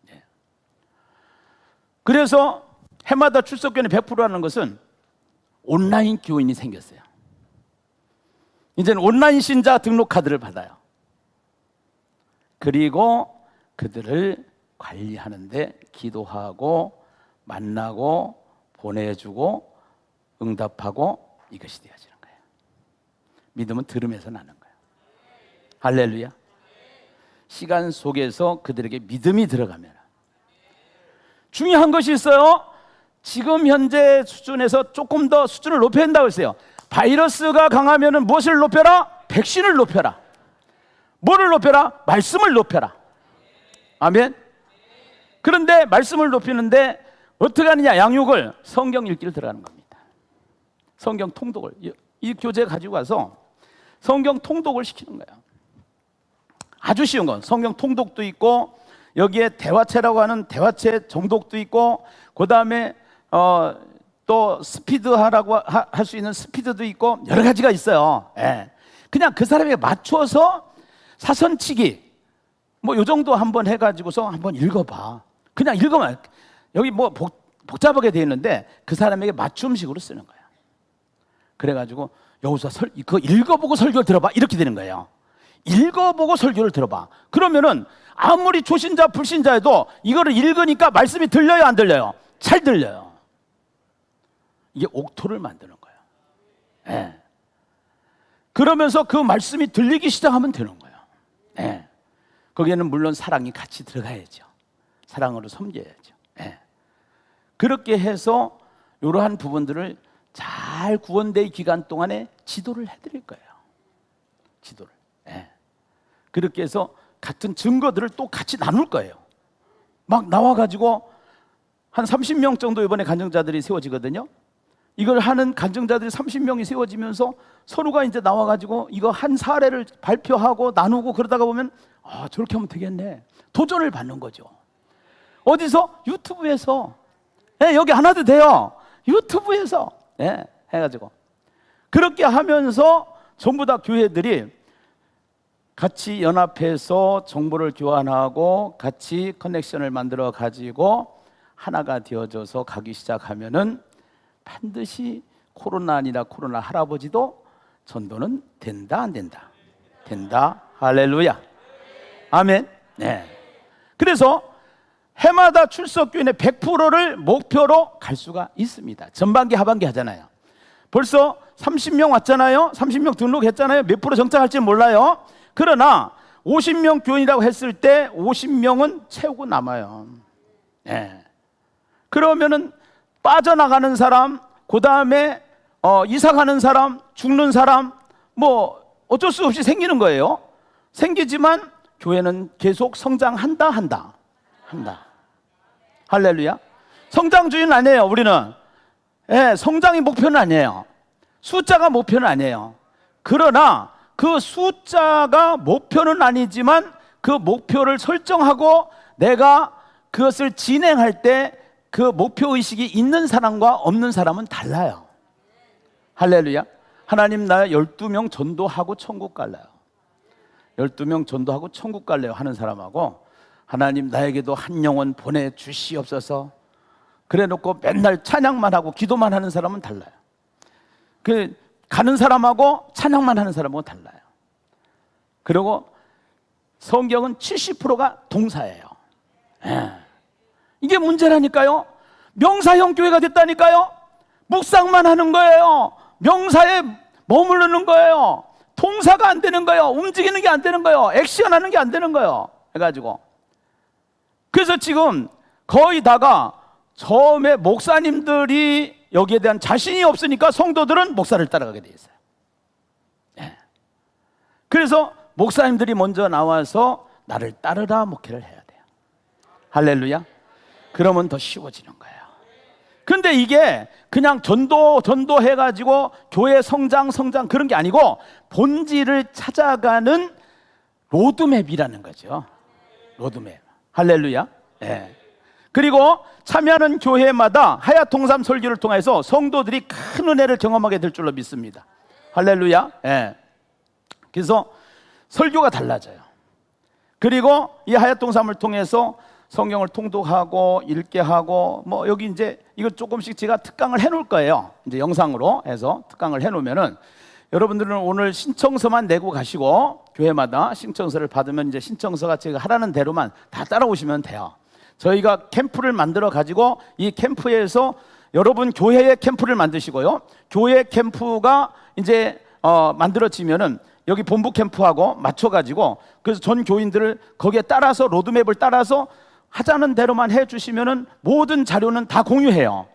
S1: 네. 그래서 해마다 출석견이 100%라는 것은 온라인 교인이 생겼어요. 이제는 온라인 신자 등록 카드를 받아요. 그리고 그들을 관리하는데 기도하고 만나고 보내주고 응답하고 이것이 되어지는 거예요. 믿음은 들음에서 나는 거예요. 할렐루야. 시간 속에서 그들에게 믿음이 들어가면 중요한 것이 있어요. 지금 현재 수준에서 조금 더 수준을 높여야 한다고 했어요. 바이러스가 강하면 무엇을 높여라? 백신을 높여라. 뭐를 높여라? 말씀을 높여라. 아멘. 그런데 말씀을 높이는데 어떻게 하느냐? 양육을 성경 읽기를 들어가는 겁니다. 성경 통독을 이 교재 가지고 가서 성경 통독을 시키는 거예요. 아주 쉬운 건 성경 통독도 있고 여기에 대화체라고 하는 대화체 정독도 있고 그 다음에 또 스피드하라고 할 수 있는 스피드도 있고 여러 가지가 있어요. 예. 그냥 그 사람에게 맞춰서 사선치기 뭐 요 정도 한번 해가지고서 한번 읽어봐. 그냥 읽으면 여기 뭐 복잡하게 되어 있는데 그 사람에게 맞춤식으로 쓰는 거예요. 그래가지고 여기서 그거 읽어보고 설교 들어봐 이렇게 되는 거예요. 읽어보고 설교를 들어봐. 그러면은 아무리 초신자 불신자여도 이거를 읽으니까 말씀이 들려요 안 들려요? 잘 들려요. 이게 옥토를 만드는 거예요. 예. 그러면서 그 말씀이 들리기 시작하면 되는 거예요. 예. 거기에는 물론 사랑이 같이 들어가야죠. 사랑으로 섬겨야죠. 예. 그렇게 해서 이러한 부분들을 잘 구원될 기간 동안에 지도를 해드릴 거예요. 지도를. 예. 그렇게 해서 같은 증거들을 또 같이 나눌 거예요. 막 나와가지고 한 30명 정도 이번에 간증자들이 세워지거든요. 이걸 하는 간증자들이 30명이 세워지면서 서로가 이제 나와가지고 이거 한 사례를 발표하고 나누고 그러다가 보면 아 저렇게 하면 되겠네. 도전을 받는 거죠. 어디서? 유튜브에서. 예, 여기 안 와도 돼요. 유튜브에서. 예, 해가지고 그렇게 하면서 전부 다 교회들이 같이 연합해서 정보를 교환하고 같이 커넥션을 만들어 가지고 하나가 되어져서 가기 시작하면은 반드시 코로나 아니라 코로나 할아버지도 전도는 된다 안 된다? 된다. 할렐루야. 아멘. 네. 그래서 해마다 출석교인의 100%를 목표로 갈 수가 있습니다. 전반기 하반기 하잖아요. 벌써 30명 왔잖아요. 30명 등록했잖아요. 몇 프로 정착할지 몰라요. 그러나 50명 교인이라고 했을 때 50명은 채우고 남아요. 네. 그러면은 빠져나가는 사람, 그 다음에 이사 가는 사람, 죽는 사람, 뭐 어쩔 수 없이 생기는 거예요. 생기지만 교회는 계속 성장한다, 한다. 할렐루야. 성장주의는 아니에요, 우리는. 예, 성장이 목표는 아니에요. 숫자가 목표는 아니에요. 그러나 그 숫자가 목표는 아니지만 그 목표를 설정하고 내가 그것을 진행할 때 그 목표 의식이 있는 사람과 없는 사람은 달라요. 할렐루야. 하나님 나 12명 전도하고 천국 갈래요. 12명 전도하고 천국 갈래요 하는 사람하고 하나님 나에게도 한 영혼 보내주시옵소서 그래 놓고 맨날 찬양만 하고 기도만 하는 사람은 달라요. 그 가는 사람하고 찬양만 하는 사람하고 달라요. 그리고 성경은 70%가 동사예요. 예. 이게 문제라니까요. 명사형 교회가 됐다니까요. 묵상만 하는 거예요. 명사에 머무르는 거예요. 동사가 안 되는 거예요. 움직이는 게 안 되는 거예요. 액션 하는 게 안 되는 거예요. 해가지고 그래서 지금 거의 다가 처음에 목사님들이 여기에 대한 자신이 없으니까 성도들은 목사를 따라가게 돼 있어요. 예. 그래서 목사님들이 먼저 나와서 나를 따르라 목회를 해야 돼요. 할렐루야. 그러면 더 쉬워지는 거예요. 근데 이게 그냥 전도 해가지고 교회 성장 그런 게 아니고 본질을 찾아가는 로드맵이라는 거죠. 로드맵. 할렐루야. 예. 그리고 참여하는 교회마다 하야통삼 설교를 통해서 성도들이 큰 은혜를 경험하게 될 줄로 믿습니다. 할렐루야. 예. 그래서 설교가 달라져요. 그리고 이 하야통삼을 통해서 성경을 통독하고 읽게 하고 뭐 여기 이제 이거 조금씩 제가 특강을 해놓을 거예요. 이제 영상으로 해서 특강을 해놓으면은 여러분들은 오늘 신청서만 내고 가시고 교회마다 신청서를 받으면 이제 신청서가 제가 하라는 대로만 다 따라오시면 돼요. 저희가 캠프를 만들어 가지고 이 캠프에서 여러분 교회에 캠프를 만드시고요. 교회 캠프가 이제 만들어지면은 여기 본부 캠프하고 맞춰가지고 그래서 전 교인들을 거기에 따라서 로드맵을 따라서 하자는 대로만 해주시면은 모든 자료는 다 공유해요.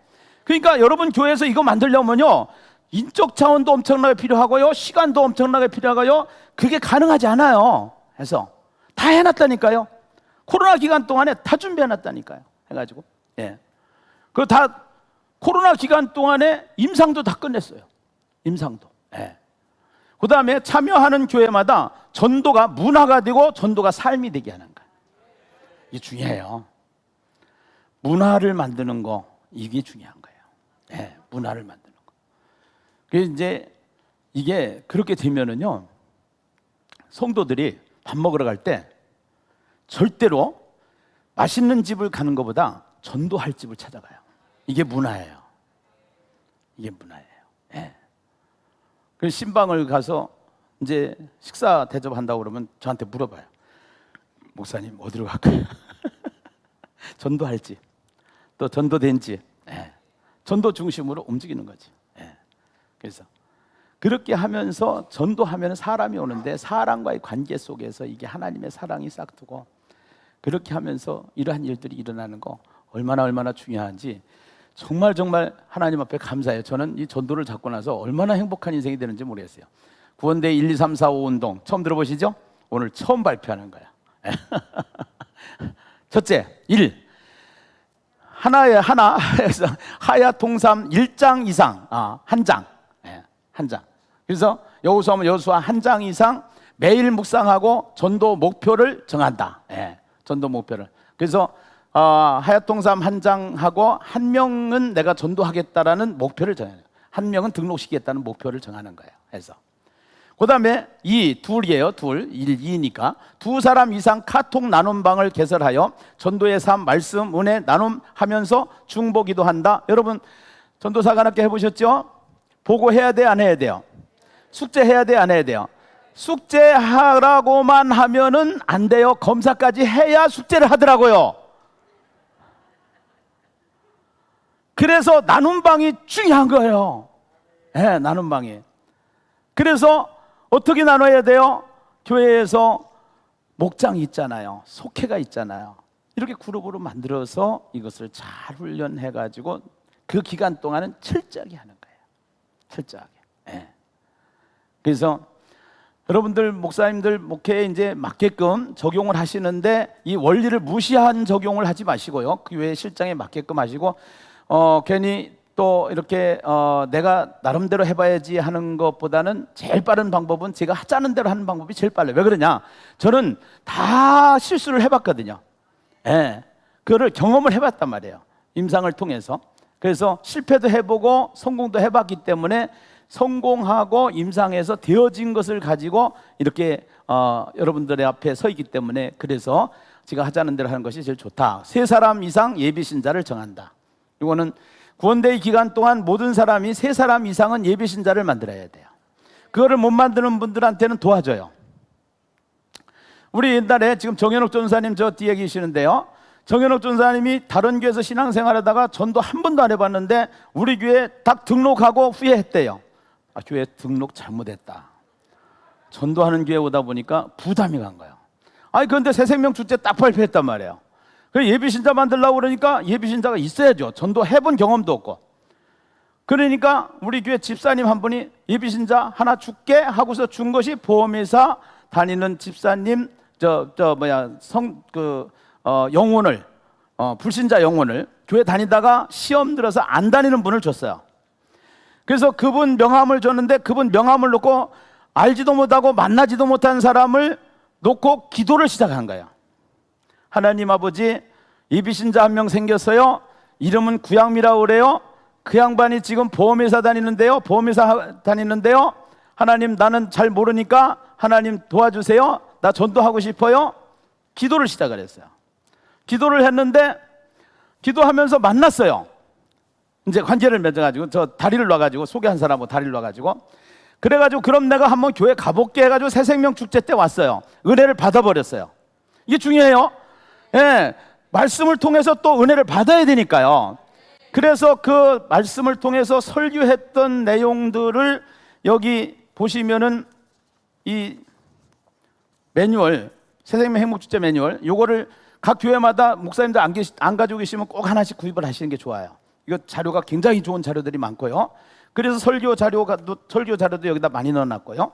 S1: 그러니까 여러분 교회에서 이거 만들려면요, 인적 자원도 엄청나게 필요하고요, 시간도 엄청나게 필요하고요, 그게 가능하지 않아요. 해서 다 해놨다니까요. 코로나 기간 동안에 다 준비해놨다니까요. 해가지고 그리고 다 코로나 기간 동안에 임상도 다 끝냈어요. 임상도. 그 다음에 참여하는 교회마다 전도가 문화가 되고 전도가 삶이 되게 하는 거예요. 이게 중요해요. 문화를 만드는 거, 이게 중요한 거예요. 문화를 만드는 거. 그래서 이제 이게 그렇게 되면은요, 성도들이 밥 먹으러 갈 때 절대로 맛있는 집을 가는 것보다 전도할 집을 찾아가요. 이게 문화예요. 이게 문화예요. 그래서 신방을 가서 이제 식사 대접한다고 그러면 저한테 물어봐요. 목사님 어디로 갈까요? 전도할 집, 또 전도된 집, 전도 중심으로 움직이는 거지. 그래서 그렇게 하면서 전도하면 사람이 오는데 사람과의 관계 속에서 이게 하나님의 사랑이 싹트고 그렇게 하면서 이러한 일들이 일어나는 거 얼마나 중요한지 정말 하나님 앞에 감사해요. 저는 이 전도를 잡고 나서 얼마나 행복한 인생이 되는지 모르겠어요. 구원대 1, 2, 3, 4, 5 운동 처음 들어보시죠? 오늘 처음 발표하는 거야. 첫째, 1. 하나에서 하야 통삼 1장 이상, 한 장. 한 장. 그래서 여호수아 한 장 이상 매일 묵상하고 전도 목표를 정한다. 전도 목표를. 그래서 하야통삼 한 장하고 한 명은 내가 전도하겠다라는 목표를 정해요. 한 명은 등록시키겠다는 목표를 정하는 거예요. 해서 그 다음에 둘이에요. 2니까 두 사람 이상 카톡 나눔방을 개설하여 전도의 삶, 말씀, 은혜 나눔하면서 중보기도 한다. 여러분 전도사관학교 해보셨죠? 보고해야 돼, 안 해야 돼요? 숙제해야 돼, 안 해야 돼요? 숙제하라고만 하면은 안 돼요. 검사까지 해야 숙제를 하더라고요. 그래서 나눔방이 중요한 거예요. 나눔방이. 그래서 어떻게 나눠야 돼요? 교회에서 목장이 있잖아요. 속회가 있잖아요. 이렇게 그룹으로 만들어서 이것을 잘 훈련해가지고 그 기간 동안은 철저하게 하는 거예요. 철저하게. 그래서 여러분들 목사님들 목회에 이제 맞게끔 적용을 하시는데 이 원리를 무시한 적용을 하지 마시고요. 교회 실장에 맞게끔 하시고 괜히 또 이렇게 내가 나름대로 해봐야지 하는 것보다는 제일 빠른 방법은 제가 하자는 대로 하는 방법이 제일 빨라요. 왜 그러냐? 저는 다 실수를 해봤거든요. 그거를 경험을 해봤단 말이에요. 임상을 통해서. 그래서 실패도 해보고 성공도 해봤기 때문에 성공하고 임상에서 되어진 것을 가지고 이렇게 여러분들의 앞에 서 있기 때문에 그래서 제가 하자는 대로 하는 것이 제일 좋다. 3사람 이상 예비신자를 정한다. 이거는 구원대의 기간 동안 모든 사람이 3사람 이상은 예비신자를 만들어야 돼요. 그거를 못 만드는 분들한테는 도와줘요. 우리 옛날에 지금 정현옥 전사님 저 뒤에 계시는데요. 정현옥 전사님이 다른 교회에서 신앙생활하다가 전도 한 번도 안 해봤는데 우리 교회에 딱 등록하고 후회했대요. 교회 등록 잘못했다. 전도하는 교회 오다 보니까 부담이 간 거예요. 그런데 새생명 축제 딱 발표했단 말이에요. 예비신자 만들려고 그러니까 예비신자가 있어야죠. 전도 해본 경험도 없고. 그러니까 우리 교회 집사님 한 분이 예비신자 하나 줄게 하고서 준 것이 보험회사 다니는 집사님 영혼을 불신자 영혼을 교회 다니다가 시험 들어서 안 다니는 분을 줬어요. 그래서 그분 명함을 줬는데 그분 명함을 놓고 알지도 못하고 만나지도 못한 사람을 놓고 기도를 시작한 거예요. 하나님 아버지, 예비신자 한 명 생겼어요. 이름은 구양미라고 그래요. 그 양반이 지금 보험회사 다니는데요. 하나님, 나는 잘 모르니까 하나님 도와주세요. 나 전도하고 싶어요. 기도를 시작을 했어요. 기도를 했는데 기도하면서 만났어요. 이제 관계를 맺어가지고 저 다리를 놔가지고 소개한 사람하고 다리를 놔가지고 그래가지고 그럼 내가 한번 교회 가볼게 해가지고 새생명 축제 때 왔어요. 은혜를 받아버렸어요. 이게 중요해요. 말씀을 통해서 또 은혜를 받아야 되니까요. 그래서 그 말씀을 통해서 설교했던 내용들을 여기 보시면은 이 매뉴얼, 새생명 행복축제 매뉴얼, 요거를 각 교회마다 목사님들 안 가지고 계시면 꼭 하나씩 구입을 하시는 게 좋아요. 이거 자료가 굉장히 좋은 자료들이 많고요. 그래서 설교 자료도 여기다 많이 넣어놨고요.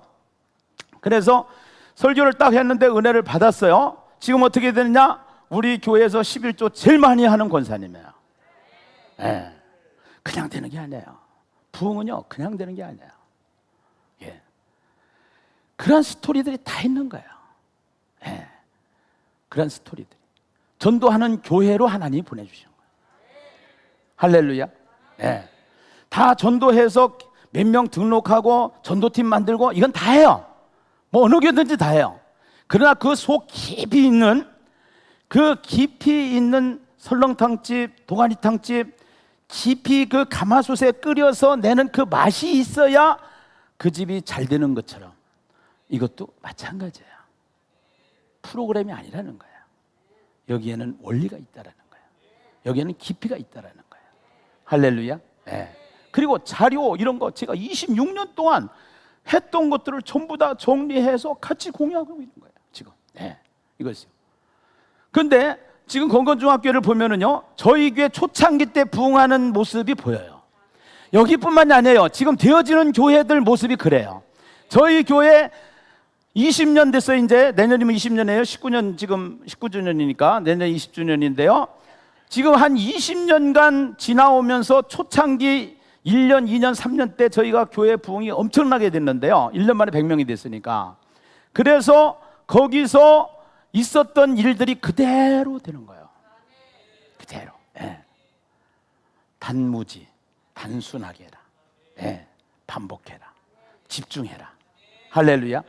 S1: 그래서 설교를 딱 했는데 은혜를 받았어요. 지금 어떻게 되느냐? 우리 교회에서 11조 제일 많이 하는 권사님이에요. 예. 그냥 되는 게 아니에요. 부흥은요, 그냥 되는 게 아니에요. 예. 그런 스토리들이 다 있는 거예요. 예. 그런 스토리들이. 전도하는 교회로 하나님이 보내주신 거예요. 할렐루야. 예. 다 전도해서 몇 명 등록하고 전도팀 만들고 이건 다 해요. 뭐 어느 교회든지 다 해요. 그러나 그 속 깊이 있는 설렁탕집, 도가니탕집, 깊이 그 가마솥에 끓여서 내는 그 맛이 있어야 그 집이 잘 되는 것처럼 이것도 마찬가지예요. 프로그램이 아니라는 거예요. 여기에는 원리가 있다라는 거예요. 여기에는 깊이가 있다라는 거예요. 할렐루야. 네. 그리고 자료 이런 거 제가 26년 동안 했던 것들을 전부 다 정리해서 같이 공유하고 있는 거예요. 지금. 네. 이것이요. 그런데 지금 건건중학교를 보면은요, 저희 교회 초창기 때 부흥하는 모습이 보여요. 여기뿐만이 아니에요. 지금 되어지는 교회들 모습이 그래요. 저희 교회 20년 됐어요. 이제 내년이면 20년이에요. 19년 지금 19주년이니까 내년 20주년인데요. 지금 한 20년간 지나오면서 초창기 1년, 2년, 3년 때 저희가 교회 부흥이 엄청나게 됐는데요. 1년 만에 100명이 됐으니까. 그래서 거기서 있었던 일들이 그대로 되는 거예요. 그대로. 예. 단무지, 단순하게 해라. 예. 반복해라. 집중해라. 할렐루야.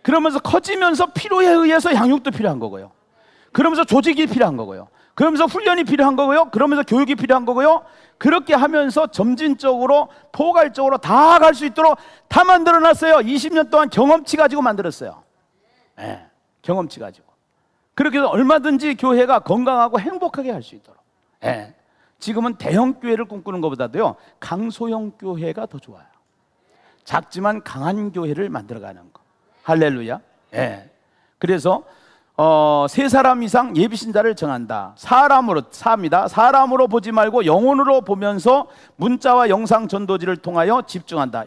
S1: 그러면서 커지면서 필요에 의해서 양육도 필요한 거고요. 그러면서 조직이 필요한 거고요. 그러면서 훈련이 필요한 거고요. 그러면서 교육이 필요한 거고요. 그렇게 하면서 점진적으로 포괄적으로 다 갈 수 있도록 다 만들어놨어요. 20년 동안 경험치 가지고 만들었어요. 네, 경험치 가지고. 그렇게 해서 얼마든지 교회가 건강하고 행복하게 할 수 있도록. 네, 지금은 대형 교회를 꿈꾸는 것보다도요, 강소형 교회가 더 좋아요. 작지만 강한 교회를 만들어가는 거. 할렐루야. 네. 그래서 3사람 이상 예비신자를 정한다. 사람으로 보지 말고 영혼으로 보면서 문자와 영상 전도지를 통하여 집중한다.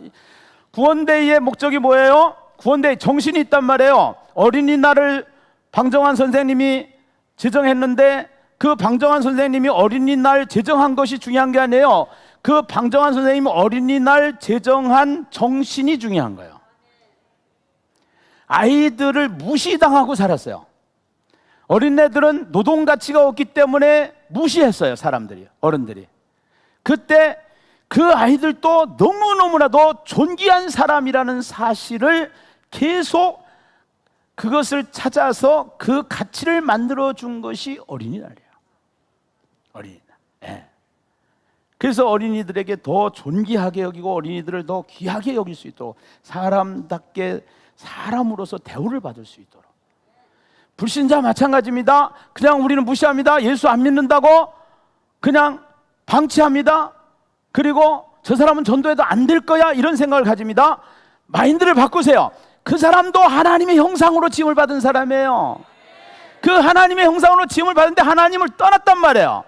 S1: 구원대회의 목적이 뭐예요? 구원대회 정신이 있단 말이에요. 어린이날을 방정환 선생님이 제정했는데 그 방정환 선생님이 어린이날 제정한 것이 중요한 게 아니에요. 그 방정환 선생님이 어린이날 제정한 정신이 중요한 거예요. 아이들을 무시당하고 살았어요. 어린애들은 노동 가치가 없기 때문에 무시했어요. 사람들이, 어른들이. 그때 그 아이들도 너무너무나도 존귀한 사람이라는 사실을 계속 그것을 찾아서 그 가치를 만들어준 것이 어린이날이에요. 어린이날. 네. 그래서 어린이들에게 더 존귀하게 여기고 어린이들을 더 귀하게 여길 수 있도록 사람답게 사람으로서 대우를 받을 수 있도록. 불신자 마찬가지입니다. 그냥 우리는 무시합니다. 예수 안 믿는다고 그냥 방치합니다. 그리고 저 사람은 전도해도 안 될 거야 이런 생각을 가집니다. 마인드를 바꾸세요. 그 사람도 하나님의 형상으로 지음을 받은 사람이에요. 그 하나님의 형상으로 지음을 받은데 하나님을 떠났단 말이에요.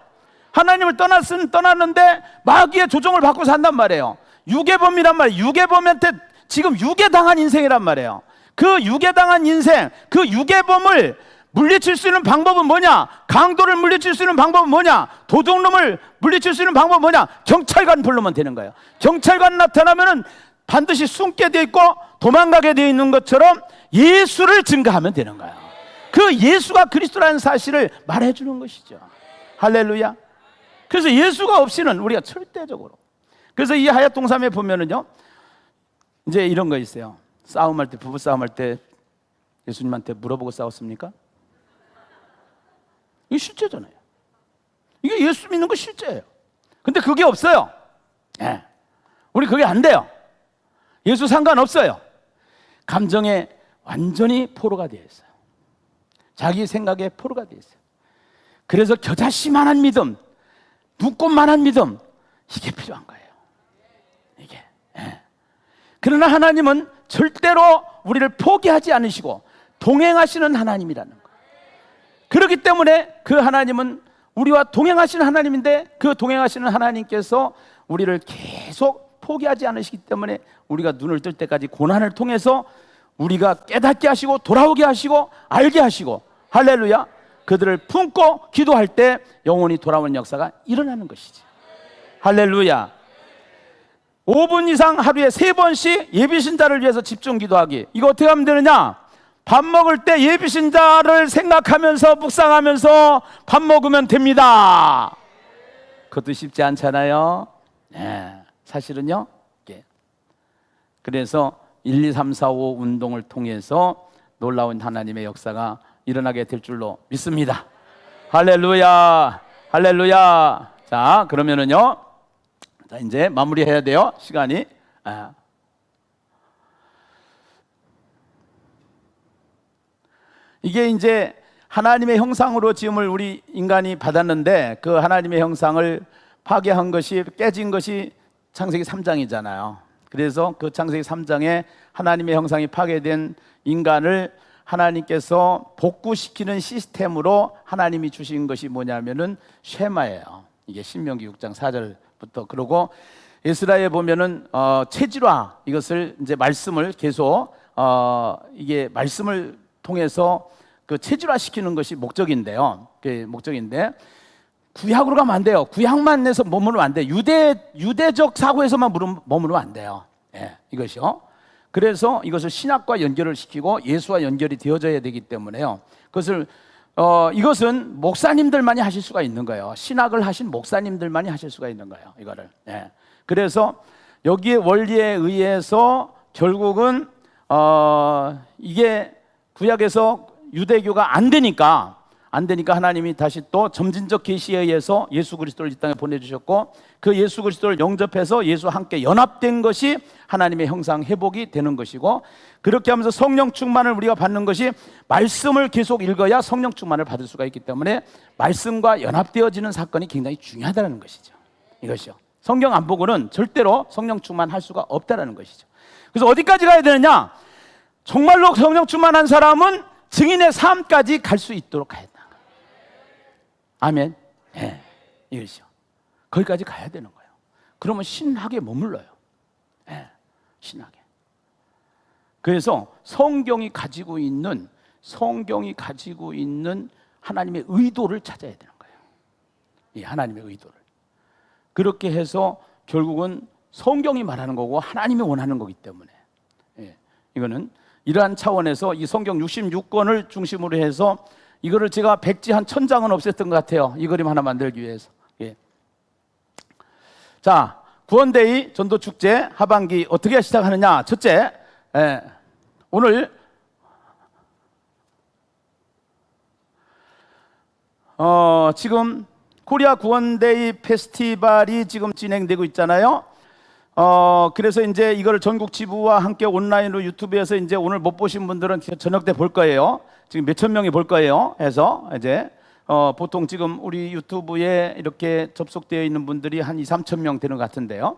S1: 하나님을 떠났는데 마귀의 조종을 받고 산단 말이에요. 유괴범이란 말이에요. 유괴범한테 지금 유괴당한 인생이란 말이에요. 그 유괴당한 인생, 그 유괴범을 물리칠 수 있는 방법은 뭐냐? 강도를 물리칠 수 있는 방법은 뭐냐? 도둑놈을 물리칠 수 있는 방법은 뭐냐? 경찰관 부르면 되는 거예요. 경찰관 나타나면은 반드시 숨게 돼 있고 도망가게 돼 있는 것처럼 예수를 증거하면 되는 거예요. 그 예수가 그리스도라는 사실을 말해주는 것이죠. 할렐루야. 그래서 예수가 없이는 우리가 절대적으로. 그래서 이 하얏동산에 보면은요, 이제 이런 거 있어요. 싸움할 때, 부부 싸움할 때 예수님한테 물어보고 싸웠습니까? 이게 실제잖아요. 이게 예수 믿는 거 실제예요. 근데 그게 없어요. 네. 우리 그게 안 돼요. 예수 상관없어요. 감정에 완전히 포로가 되어 있어요. 자기 생각에 포로가 되어 있어요. 그래서 겨자씨만한 믿음, 눈꽃만한 믿음, 이게 필요한 거예요. 이게. 예. 그러나 하나님은 절대로 우리를 포기하지 않으시고 동행하시는 하나님이라는 거예요. 그렇기 때문에 그 하나님은 우리와 동행하시는 하나님인데, 그 동행하시는 하나님께서 우리를 계속 포기하지 않으시기 때문에 우리가 눈을 뜰 때까지 고난을 통해서 우리가 깨닫게 하시고 돌아오게 하시고 알게 하시고, 할렐루야, 그들을 품고 기도할 때 영혼이 돌아오는 역사가 일어나는 것이지. 할렐루야. 5분 이상 하루에 3번씩 예비신자를 위해서 집중 기도하기. 이거 어떻게 하면 되느냐? 밥 먹을 때 예비신자를 생각하면서 묵상하면서 밥 먹으면 됩니다. 그것도 쉽지 않잖아요. 네, 사실은요. 그래서 1, 2, 3, 4, 5 운동을 통해서 놀라운 하나님의 역사가 일어나게 될 줄로 믿습니다. 할렐루야, 할렐루야. 자, 그러면은요, 자, 이제 마무리해야 돼요. 시간이. 이게 이제 하나님의 형상으로 지음을 우리 인간이 받았는데, 그 하나님의 형상을 파괴한 것이, 깨진 것이 창세기 3장이잖아요. 그래서 그 창세기 3장에 하나님의 형상이 파괴된 인간을 하나님께서 복구시키는 시스템으로 하나님이 주신 것이 뭐냐면은 쉐마예요. 이게 신명기 6장 4절부터. 그러고 에스라에 보면은 체질화, 이것을 이제 말씀을 계속 이게 말씀을 통해서 그 체질화 시키는 것이 목적인데요. 그 목적인데, 구약으로 가면 안 돼요. 구약만 내서 머무르면 안 돼요. 유대적 사고에서만 머무르면 안 돼요. 예, 이것이요. 그래서 이것을 신학과 연결을 시키고 예수와 연결이 되어져야 되기 때문에요. 그것을 이것은 목사님들만이 하실 수가 있는 거예요. 신학을 하신 목사님들만이 하실 수가 있는 거예요. 이거를. 예. 그래서 여기에 원리에 의해서 결국은 이게 구약에서 유대교가 안 되니까 하나님이 다시 또 점진적 계시에 의해서 예수 그리스도를 이 땅에 보내주셨고, 그 예수 그리스도를 영접해서 예수와 함께 연합된 것이 하나님의 형상 회복이 되는 것이고, 그렇게 하면서 성령 충만을 우리가 받는 것이, 말씀을 계속 읽어야 성령 충만을 받을 수가 있기 때문에 말씀과 연합되어지는 사건이 굉장히 중요하다는 것이죠. 이것이요. 성경 안 보고는 절대로 성령 충만할 수가 없다는 것이죠. 그래서 어디까지 가야 되느냐? 정말로 성령 충만한 사람은 증인의 삶까지 갈 수 있도록 가야 된다. 아멘. 네, 이것이요. 거기까지 가야 되는 거예요. 그러면 신학에 머물러요. 네, 신학에. 그래서 성경이 가지고 있는 하나님의 의도를 찾아야 되는 거예요. 이 하나님의 의도를. 그렇게 해서 결국은 성경이 말하는 거고 하나님이 원하는 거기 때문에, 예, 이거는 이러한 차원에서 이 성경 66권을 중심으로 해서 이거를 제가 백지 한 1000장은 없앴던 것 같아요. 이 그림 하나 만들기 위해서. 예. 자, 구원데이 전도축제 하반기 어떻게 시작하느냐? 첫째, 오늘 지금 코리아 구원데이 페스티벌이 지금 진행되고 있잖아요. 그래서 이제 이거를 전국 지부와 함께 온라인으로 유튜브에서 이제 오늘 못 보신 분들은 저녁 때 볼 거예요. 지금 몇천 명이 볼 거예요. 해서 이제 보통 지금 우리 유튜브에 이렇게 접속되어 있는 분들이 한 2, 3천 명 되는 것 같은데요.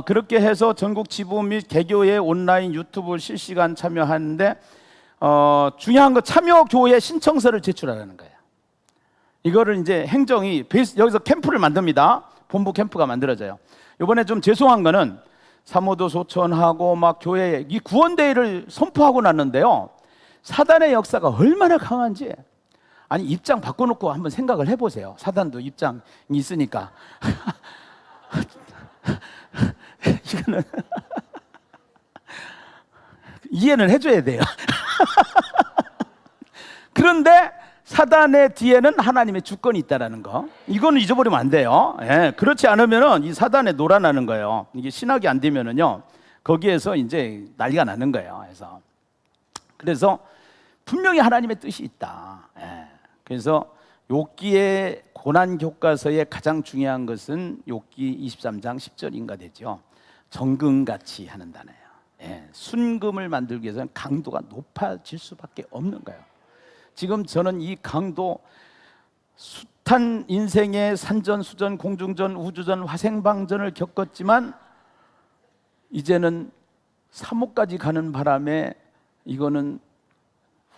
S1: 그렇게 해서 전국 지부 및 개교의 온라인 유튜브 실시간 참여하는데, 중요한 거 참여 교회 신청서를 제출하라는 거예요. 이거를 이제 행정이 여기서 캠프를 만듭니다. 본부 캠프가 만들어져요. 이번에 좀 죄송한 거는 사모도 소천하고 막 교회에 이 구원대회를 선포하고 났는데요, 사단의 역사가 얼마나 강한지, 아니 입장 바꿔놓고 한번 생각을 해보세요. 사단도 입장이 있으니까. 이거는 이해는 해줘야 돼요. 그런데 사단의 뒤에는 하나님의 주권이 있다는 거, 이거는 잊어버리면 안 돼요. 예, 그렇지 않으면 이 사단에 놀아나는 거예요. 이게 신학이 안 되면은요, 거기에서 이제 난리가 나는 거예요. 그래서 분명히 하나님의 뜻이 있다. 예, 그래서 욥기의 고난 교과서의 가장 중요한 것은 욥기 23장 10절인가 되죠. 정금같이 하는 단어예요. 예, 순금을 만들기 위해서는 강도가 높아질 수밖에 없는 거예요. 지금 저는 이 강도 숱한 인생의 산전수전, 공중전, 우주전, 화생방전을 겪었지만 이제는 3호까지 가는 바람에 이거는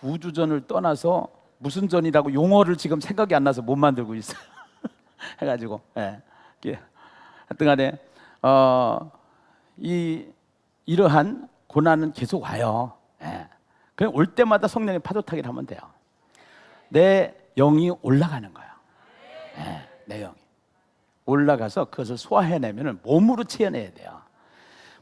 S1: 우주전을 떠나서 무슨 전이라고 용어를 지금 생각이 안 나서 못 만들고 있어요. 해가지고 하여튼간에 이러한 고난은 계속 와요. 그냥 올 때마다 성령의 파도 타기를 하면 돼요. 내 영이 올라가는 거예요. 내 영이 올라가서 그것을 소화해내면 몸으로 채워내야 돼요.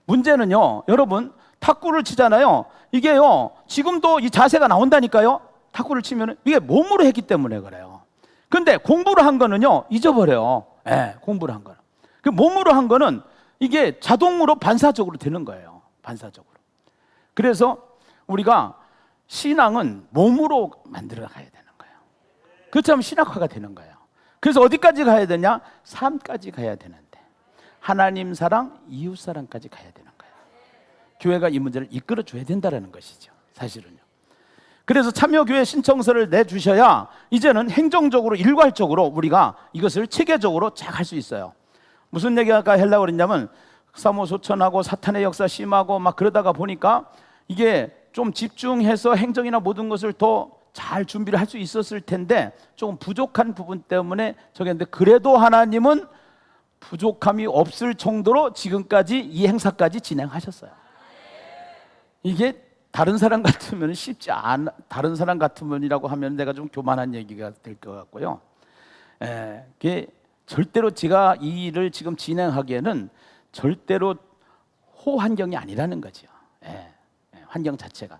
S1: 문제는요, 여러분 탁구를 치잖아요. 이게요 지금도 이 자세가 나온다니까요. 탁구를 치면 이게 몸으로 했기 때문에 그래요. 근데 공부를 한 거는요 잊어버려요. 공부를 한 거는 그 몸으로 한 거는 이게 자동으로 반사적으로 되는 거예요. 반사적으로. 그래서 우리가 신앙은 몸으로 만들어 가야 되는 거예요. 그렇지 않으면 신학화가 되는 거예요. 그래서 어디까지 가야 되냐? 삶까지 가야 되는데 하나님 사랑, 이웃 사랑까지 가야 되는 거예요. 교회가 이 문제를 이끌어 줘야 된다는 것이죠. 사실은요. 그래서 참여교회 신청서를 내주셔야 이제는 행정적으로 일괄적으로 우리가 이것을 체계적으로 쫙 할 수 있어요. 무슨 얘기가 하려고 그랬냐면 사모소천하고 사탄의 역사 심하고 막 그러다가 보니까 이게 좀 집중해서 행정이나 모든 것을 더 잘 준비를 할 수 있었을 텐데 조금 부족한 부분 때문에 저기 했는데 그래도 하나님은 부족함이 없을 정도로 지금까지 이 행사까지 진행하셨어요. 이게 다른 사람 같으면 쉽지 않아. 다른 사람 같으면이라고 하면 내가 좀 교만한 얘기가 될 것 같고요. 그게 절대로 제가 이 일을 지금 진행하기에는 절대로 호환경이 아니라는 거죠. 환경 자체가.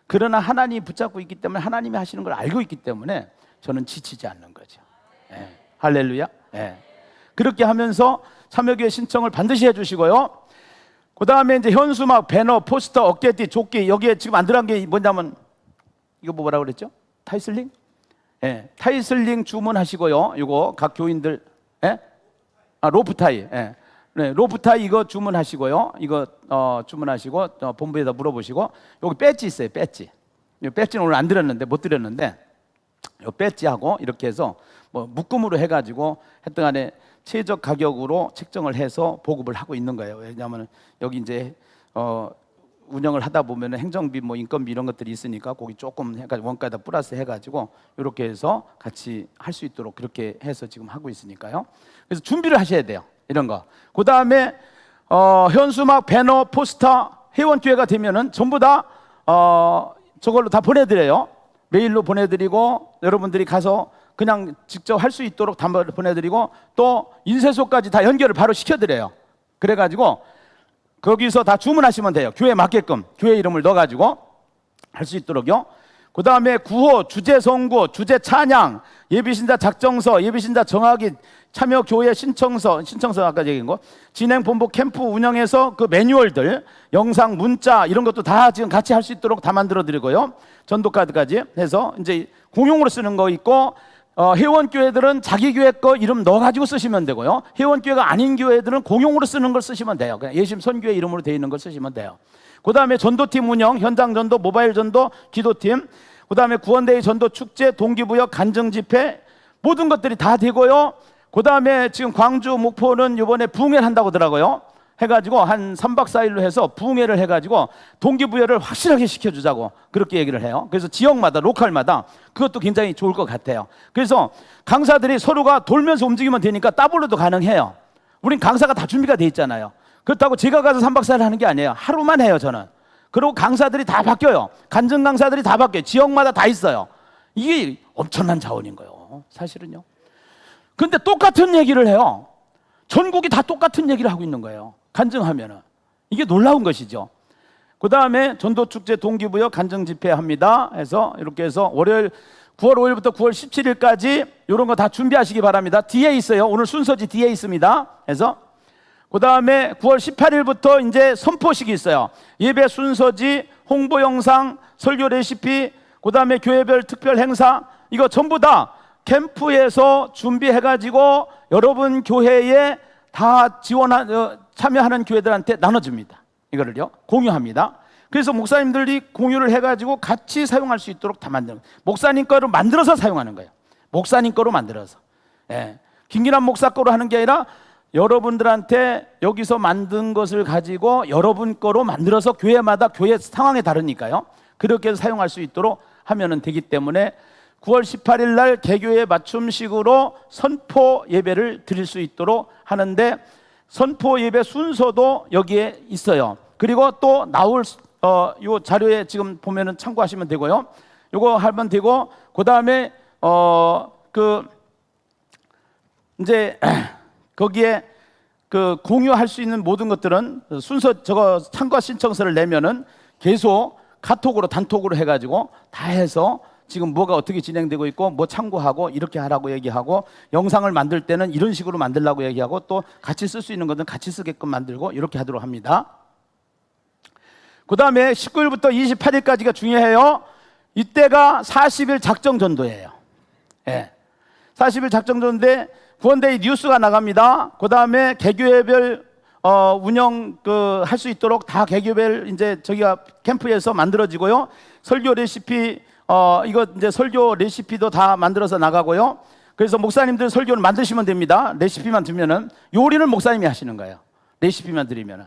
S1: 그러나 하나님이 붙잡고 있기 때문에 하나님이 하시는 걸 알고 있기 때문에 저는 지치지 않는 거죠. 할렐루야. 그렇게 하면서 참여교회 신청을 반드시 해주시고요. 그 다음에 이제 현수막, 배너, 포스터, 어깨띠, 조끼 여기에 지금 안 들어간 게 뭐냐면 이거 뭐라고 그랬죠? 타이슬링? 타이슬링 주문하시고요. 이거 각 교인들 로프타이. 로프타이 이거 주문하시고요. 이거 주문하시고 본부에다 물어보시고 여기 배지 있어요. 배지. 이 배지는 오늘 안 드렸는데 못 드렸는데 이 배지하고 이렇게 해서 뭐 묶음으로 해가지고 하여튼간에 최적 가격으로 책정을 해서 보급을 하고 있는 거예요. 왜냐하면 여기 이제 운영을 하다 보면 행정비, 뭐 인건비 이런 것들이 있으니까 거기 조금 해가지고 원가에다 플러스 해가지고 이렇게 해서 같이 할 수 있도록 그렇게 해서 지금 하고 있으니까요. 그래서 준비를 하셔야 돼요. 이런 거. 그 다음에 현수막, 배너, 포스터 회원교회가 되면은 전부 다 저걸로 다 보내드려요. 메일로 보내드리고 여러분들이 가서 그냥 직접 할 수 있도록 다 보내드리고 또 인쇄소까지 다 연결을 바로 시켜드려요. 그래가지고 거기서 다 주문하시면 돼요. 교회에 맞게끔 교회 이름을 넣어가지고 할 수 있도록요. 그 다음에 구호, 주제 선고, 주제 찬양, 예비신자 작정서, 예비신자 정하기, 참여교회 신청서 아까 얘기한 거, 진행본부 캠프 운영해서 그 매뉴얼들, 영상, 문자 이런 것도 다 지금 같이 할 수 있도록 다 만들어 드리고요. 전도카드까지 해서 이제 공용으로 쓰는 거 있고 회원교회들은 자기 교회 거 이름 넣어가지고 쓰시면 되고요. 회원교회가 아닌 교회들은 공용으로 쓰는 걸 쓰시면 돼요. 그냥 예심 선교회 이름으로 되어 있는 걸 쓰시면 돼요. 그 다음에 전도팀 운영, 현장 전도, 모바일 전도, 기도팀, 그 다음에 구원대회 전도 축제, 동기부여, 간증집회 모든 것들이 다 되고요. 그 다음에 지금 광주, 목포는 이번에 부흥회를 한다고 하더라고요. 해가지고 한 3박 4일로 해서 부흥회를 해가지고 동기부여를 확실하게 시켜주자고 그렇게 얘기를 해요. 그래서 지역마다, 로컬마다 그것도 굉장히 좋을 것 같아요. 그래서 강사들이 서로가 돌면서 움직이면 되니까 더블로도 가능해요. 우린 강사가 다 준비가 돼 있잖아요. 그렇다고 제가 가서 3박 4일 하는 게 아니에요. 하루만 해요, 저는. 그리고 강사들이 다 바뀌어요. 간증 강사들이 다 바뀌어요. 지역마다 다 있어요. 이게 엄청난 자원인 거예요, 사실은요. 근데 똑같은 얘기를 해요. 전국이 다 똑같은 얘기를 하고 있는 거예요. 간증하면은. 이게 놀라운 것이죠. 그 다음에 전도축제 동기부여 간증 집회 합니다. 해서 이렇게 해서 월요일 9월 5일부터 9월 17일까지 이런 거 다 준비하시기 바랍니다. 뒤에 있어요. 오늘 순서지 뒤에 있습니다. 해서 그 다음에 9월 18일부터 이제 선포식이 있어요. 예배 순서지, 홍보 영상, 설교 레시피, 그 다음에 교회별 특별 행사 이거 전부 다 캠프에서 준비해가지고 여러분 교회에 다 참여하는 교회들한테 나눠줍니다. 이거를요 공유합니다. 그래서 목사님들이 공유를 해가지고 같이 사용할 수 있도록 다 만드는 거예요. 목사님 거를 만들어서 사용하는 거예요. 목사님 거로 만들어서. 예. 김기남 목사 거로 하는 게 아니라 여러분들한테 여기서 만든 것을 가지고 여러분 거로 만들어서 교회마다 교회 상황에 다르니까요. 그렇게 해서 사용할 수 있도록 하면 되기 때문에 9월 18일 날 개교의 맞춤식으로 선포 예배를 드릴 수 있도록 하는데 선포 예배 순서도 여기에 있어요. 그리고 또 나올 요 자료에 지금 보면은 참고하시면 되고요. 요거 하면 되고 그다음에 이제 거기에 그 공유할 수 있는 모든 것들은 순서 저거 참가 신청서를 내면은 계속 카톡으로 단톡으로 해가지고 다 해서 지금 뭐가 어떻게 진행되고 있고 뭐 참고하고 이렇게 하라고 얘기하고 영상을 만들 때는 이런 식으로 만들라고 얘기하고 또 같이 쓸 수 있는 것은 같이 쓰게끔 만들고 이렇게 하도록 합니다. 그 다음에 19일부터 28일까지가 중요해요. 이때가 40일 작정 전도예요. 예. 40일 작정 전도인데 구원데이 뉴스가 나갑니다. 그 다음에 개교회별 운영 할 수 있도록 다 개교별 이제 저기가 캠프에서 만들어지고요. 설교 레시피 이거 이제 설교 레시피도 다 만들어서 나가고요. 그래서 목사님들 설교를 만드시면 됩니다. 레시피만 두면은 요리는 목사님이 하시는 거예요. 레시피만 드리면은.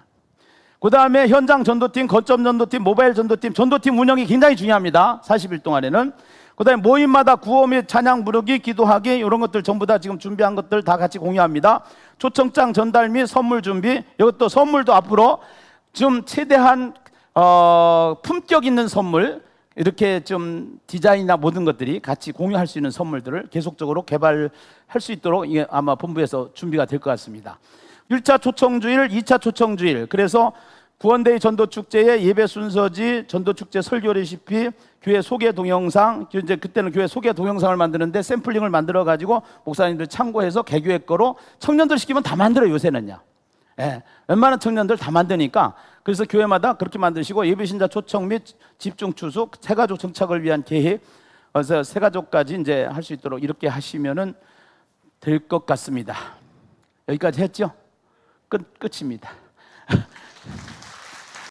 S1: 그 다음에 현장 전도팀, 거점 전도팀, 모바일 전도팀, 전도팀 운영이 굉장히 중요합니다. 40일 동안에는. 그 다음에 모임마다 구호 및 찬양 부르기, 기도하기 이런 것들 전부 다 지금 준비한 것들 다 같이 공유합니다. 초청장 전달 및 선물 준비, 이것도 선물도 앞으로 좀 최대한 품격 있는 선물 이렇게 좀 디자인이나 모든 것들이 같이 공유할 수 있는 선물들을 계속적으로 개발할 수 있도록 이게 아마 본부에서 준비가 될 것 같습니다. 1차 초청주일, 2차 초청주일. 그래서 구원데이 전도축제의 예배 순서지, 전도축제 설교 레시피, 교회 소개 동영상, 이제 그때는 교회 소개 동영상을 만드는데 샘플링을 만들어 가지고 목사님들 참고해서 개교회 거로 청년들 시키면 다 만들어요, 요새는요. 예, 웬만한 청년들 다 만드니까 그래서 교회마다 그렇게 만드시고 예배신자 초청 및 집중 추숙, 새가족 정착을 위한 계획, 그래서 새가족까지 이제 할 수 있도록 이렇게 하시면은 될 것 같습니다. 여기까지 했죠? 끝입니다.